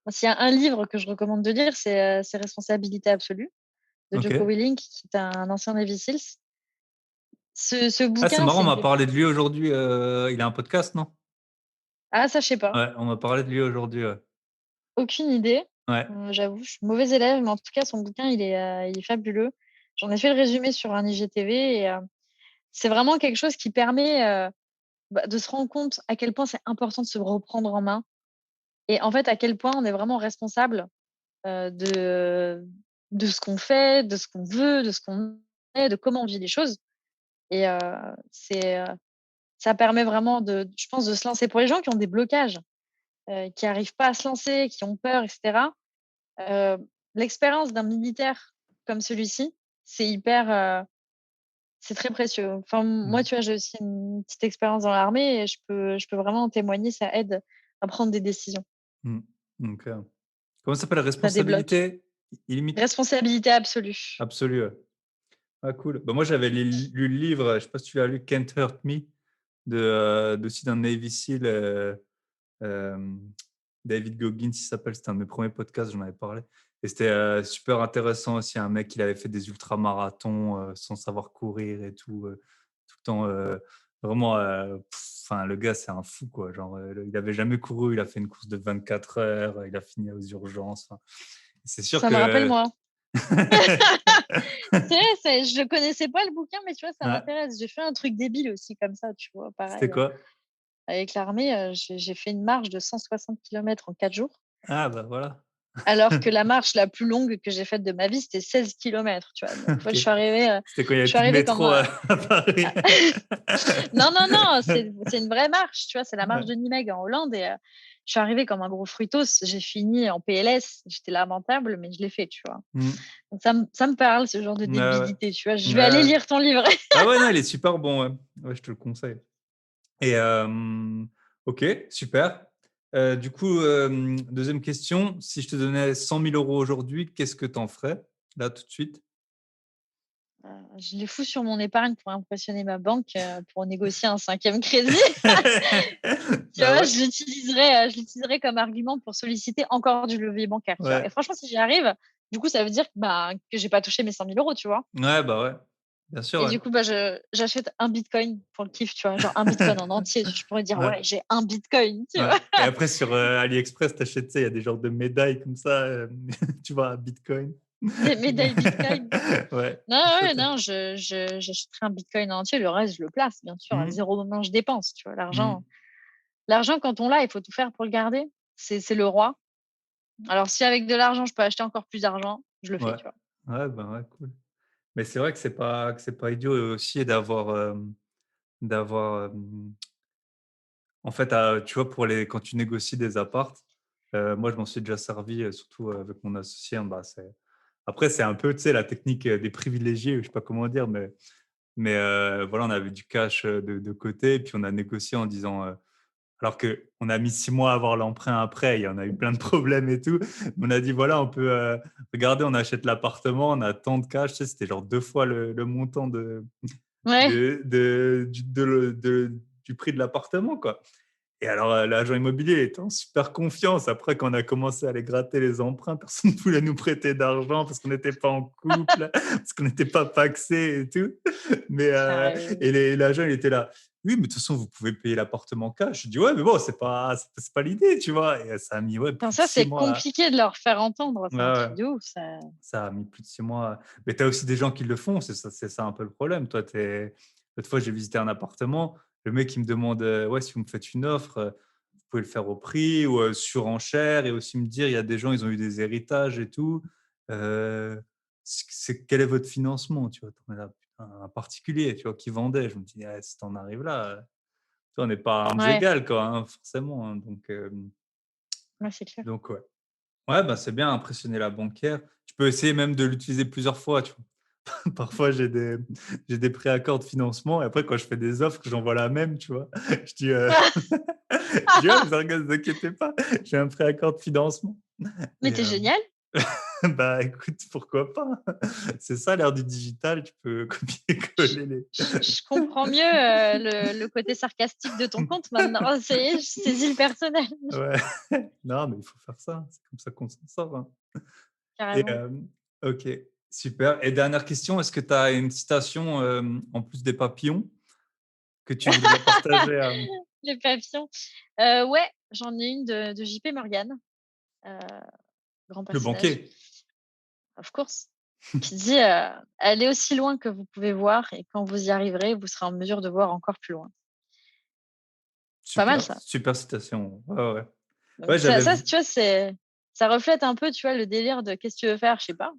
Moi, s'il y a un livre que je recommande de lire, c'est Responsabilité absolue de Jocko OK. Willink, qui est un ancien Navy Seals. Ce Ah, c'est bouquin, marrant, c'est on une m'a pépite. parlé de lui aujourd'hui, il a un podcast, non? Ah ça, je sais pas. Ouais, on m'a parlé de lui aujourd'hui, ouais. Aucune idée, Ouais, j'avoue, je suis mauvaise élève, mais en tout cas, son bouquin, il est fabuleux. J'en ai fait le résumé sur un IGTV et c'est vraiment quelque chose qui permet, de se rendre compte à quel point c'est important de se reprendre en main et en fait, à quel point on est vraiment responsable de ce qu'on fait, de ce qu'on veut, de ce qu'on est, de comment on vit les choses et c'est, ça permet vraiment je pense, de se lancer. Pour les gens qui ont des blocages, qui arrivent pas à se lancer, qui ont peur et cetera, heu, l'expérience d'un militaire comme celui-ci, c'est hyper, c'est très précieux. Enfin, moi, Mmh. tu vois, j'ai aussi une petite expérience dans l'armée et je peux vraiment en témoigner, ça aide à prendre des décisions. Mmh. Donc, comment ça s'appelle? Ça débloque. Responsabilité illimitée? Responsabilité absolue. Absolue, ouais. Ah cool. Bah, moi j'avais lu le livre, je sais pas si tu l'as lu, Can't Hurt Me aussi d'un Navy SEAL, hem, David Goggins il s'appelle, c'était un de mes premiers podcasts, j'en avais parlé et c'était, super intéressant aussi. Un mec, il avait fait des ultramarathons, sans savoir courir et tout le temps, vraiment, enfin le gars c'est un fou quoi, genre, il avait jamais couru, il a fait une course de 24 heures, il a fini aux urgences, enfin, c'est sûr Ça me rappelle que moi. C'est vrai, je connaissais pas le bouquin, mais tu vois, ça ouais, m'intéresse. J'ai fait un truc débile aussi comme ça, tu vois? c'était Pareil, quoi? avec l'armée, j'ai fait une marche de 160 kilomètres en 4 jours, Ah bah voilà. alors que la marche la plus longue que j'ai faite de ma vie, c'était 16 kilomètres, tu vois? Donc en fait, OK. C'était quand il y je avait suis plus de arrivée comme métro, un à Paris. non, non, non, c'est une vraie marche, tu vois? C'est la marche Ouais. de Nimègue en Hollande et je suis arrivée comme un gros fruitos. J'ai fini en PLS, j'étais lamentable, mais je l'ai fait, tu vois? Mmh. Donc ça me parle ce genre de Ouais, ouais. débilité, tu vois? Je Ouais, vais aller ouais. lire ton livre. Ah ouais, non, il est super bon, ouais. Ouais, je te le conseille et OK, super. Du coup, 2e question, si je te donnais 100 000 € aujourd'hui, qu'est-ce que tu en ferais, là, tout de suite? Je les fous sur mon épargne pour impressionner ma banque, pour négocier un 5e crédit. Tu Bah vois? ouais, Je l'utiliserai comme argument pour solliciter encore du levier bancaire, tu vois? Et ouais. franchement, si j'y arrive, du coup, ça veut dire, bah, que j'ai pas touché mes 100 000 €, tu vois? Ouais, bah ouais. Bien sûr, Et ouais. du coup, bah, j'achète un bitcoin pour le kiff, tu vois? Genre un bitcoin en entier. Je pourrais dire: Ouais, «Ouais, j'ai un bitcoin», tu ouais vois? et après sur, AliExpress, tu achètes, tu sais, il y a des genres de médailles comme ça, tu vois, à bitcoin. Des médailles bitcoin. Ouais, Non, ça ouais, tu non, j'achèterai un bitcoin en entier, le reste, je le place, bien sûr, à mmh, 0 moment je dépense, tu vois? mmh, L'argent quand on l'a, il faut tout faire pour le garder. C'est le roi. Alors si avec de l'argent, je peux acheter encore plus d'argent, je le fais, ouais. tu vois? Ouais, bah, ouais, cool. Mais c'est vrai que c'est pas idiot aussi d'avoir, en fait, tu vois, quand tu négocies des apparts, moi, je m'en suis déjà servi, surtout, avec mon associé, hein, bah, c'est un peu, tu sais, la technique, des privilégiés, je sais pas comment dire, mais voilà, on avait du cash, de côté et puis on a négocié en disant, alors qu'on a mis 6 mois à avoir l'emprunt après et on a eu plein de problèmes et tout. On a dit: «Voilà, on peut, regardez, on achète l'appartement, on a tant de cash», tu sais, c'était genre 2 fois le montant Ouais, du prix de l'appartement, quoi. Et alors, l'agent immobilier était en super confiance. Après, quand on a commencé à aller gratter les emprunts, personne ne voulait nous prêter d'argent parce qu'on n'était pas en couple, parce qu'on n'était pas pacsés et tout. Mais, carrément. l'agent, il était là: «Oui, mais de toute façon, vous pouvez payer l'appartement cash». Je dis: «Ouais, mais bon, c'est pas l'idée», tu vois? Et ça a mis, ouais, Enfin plus de ça, 6 c'est mois. compliqué de leur faire entendre, Ouais, c'est un ouais, truc de ouf ça. ça a mis plus de 6 mois. Mais tu as aussi des gens qui le font, c'est ça un peu le problème. Toi, l'autre fois, j'ai visité un appartement, le mec, il me demande, «Ouais, si vous me faites une offre, vous pouvez le faire au prix ou, surenchère» et aussi me dire: «Il y a des gens, ils ont eu des héritages et tout, quel est votre financement?» Tu vois? Tu es là: «Putain, un particulier», tu vois? Qui vendait. Je me dis: «Ah, si tu en arrives là, tu vois, on n'est pas à armes Ouais, égales, quoi, hein, forcément, hein», ouais, c'est clair. donc ouais. Ouais, bah, c'est bien, impressionner la banquière. Tu peux essayer même de l'utiliser plusieurs fois, tu vois? Parfois, j'ai des préaccords de financement et après quand je fais des offres, j'envoie la même, tu vois? Je dis, je dis: «Ouais, vous inquiétez pas, j'ai un préaccord de financement» Mais et tu génial! bah, écoute, pourquoi pas? C'est ça l'ère du digital, tu peux Je copier-coller les je comprends mieux, le côté sarcastique de ton compte maintenant. Ça y est, je saisis le personnage. ouais. Non, mais il faut faire ça, c'est comme ça qu'on s'en sort, hein. Et Carrément. OK, super et dernière question, est-ce que tu as une citation, en plus des papillons, que tu voudrais partager à Les papillons. Ouais, j'en ai une de JP Morgan, heu, grand le personnage, banquier? of course, qui dit, «Allez aussi loin que vous pouvez voir et quand vous y arriverez, vous serez en mesure de voir encore plus loin». Pas mal Super, ça. super citation. Ouais, ouais. Ouais, Donc j'avais ça, vu tu vois, c'est ça reflète un peu, tu vois, le délire de: «Qu'est-ce que tu veux faire?» Je sais pas.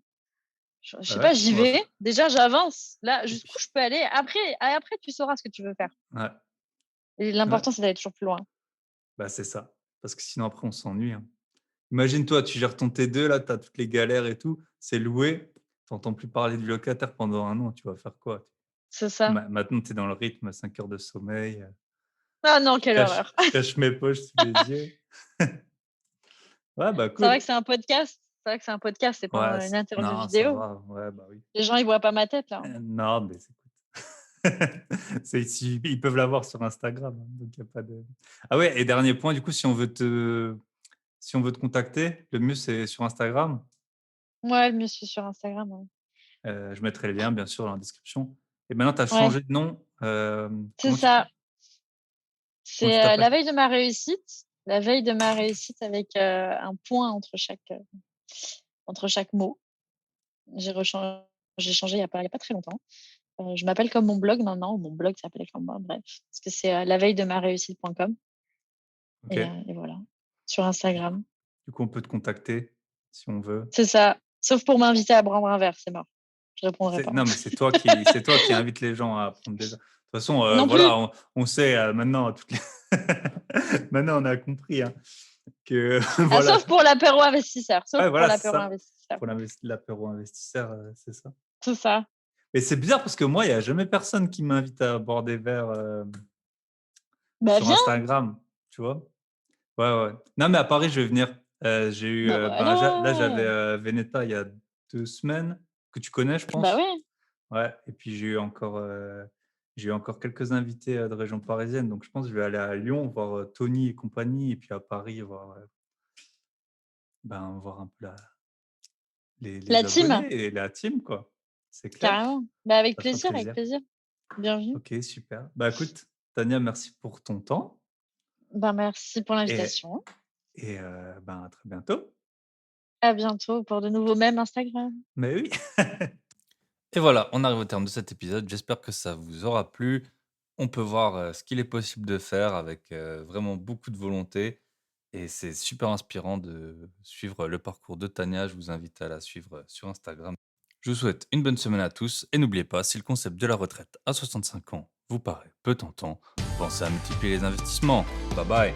Je Bah, sais ouais, pas, j'y on va vais. faire Déjà, j'avance. Là, et jusqu'où puis je peux aller. Après, tu sauras ce que tu veux faire ouais, et ouais, l'important, c'est d'aller toujours plus loin. bah, c'est ça. Parce que sinon après on s'ennuie, hein. Imagine-toi, tu gères ton T2 là, tu as toutes les galères et tout, c'est loué, tu entends plus parler du locataire pendant 1 an, tu vas faire quoi? C'est ça. Maintenant tu es dans le rythme, 5 heures de sommeil, Ah non, je quelle cache horreur! je cache mes poches sous les yeux. Ouais, bah, C'est vrai que cool. c'est un podcast. C'est vrai que c'est un podcast, c'est pas Ouais, une c interview non, ça vidéo. va, ouais, bah, oui. Les gens, ils voient pas ma tête, là. Non, mais c'est c'est si ils peuvent l'avoir sur Instagram, hein, donc il y a pas de ah ouais et dernier point, du coup, si on veut te contacter, le mieux c'est sur Instagram. Ouais, je me suis sur Instagram, ouais. Je mettrai le lien bien sûr dans la description et maintenant tu as Ouais, changé de nom, c'est ça. comment tu C'est, t'appelles? la veille de ma réussite. La veille de ma réussite avec, un point entre chaque mot. J'ai changé il y a pas très longtemps. Je m'appelle comme mon blog maintenant, ou mon blog s'appelait comme moi, bref. Parce que c'est, laveilledemareussite.com OK. et voilà, sur Du coup Instagram. du coup, on peut te contacter si on veut. C'est ça, sauf pour m'inviter à prendre un verre, c'est mort. Je répondrai C'est pas. non, mais c'est toi qui invites les gens à prendre des verres. De toute façon, Non plus. voilà, on sait, maintenant toutes les maintenant on a compris, hein, que Ah, voilà. sauf pour l'apéro investisseur, sauf Ouais, pour voilà, c'est l'apéro ça. investisseur. Pour l'apéro investisseur, c'est ça. C'est ça. Mais c'est bizarre parce que moi, il y a jamais personne qui m'invite à boire des verres, Bah, sur viens! Instagram, tu vois? Ouais, ouais. Non, mais à Paris, je vais venir. J'ai eu, Bah, ben, là, j'avais, voilà! Veneta il y a 2 semaines, que tu connais, je Bah, pense? ouais. Ouais et puis j'ai eu encore quelques invités, de région parisienne, donc je pense que je vais aller à Lyon voir, Tony et compagnie et puis à Paris voir, ben, voir un peu La les team, abonnés et la team, quoi. C'est clair, carrément. Bah, avec ça fera plaisir, avec plaisir. plaisir. Bienvenue. OK, super. Bah, écoute, Tania, merci pour ton temps Bah, merci pour et l'invitation. ben, à très bientôt. À bientôt pour de nouveaux mèmes Instagram. Mais oui. Et voilà, on arrive au terme de cet épisode. J'espère que ça vous aura plu. On peut voir, ce qu'il est possible de faire avec, vraiment beaucoup de volonté et c'est super inspirant de suivre le parcours de Tania. Je vous invite à la suivre, sur Instagram. Je vous souhaite une bonne semaine à tous et n'oubliez pas, si le concept de la retraite à 65 ans vous paraît peu tentant, pensez à multiplier les investissements. Bye bye.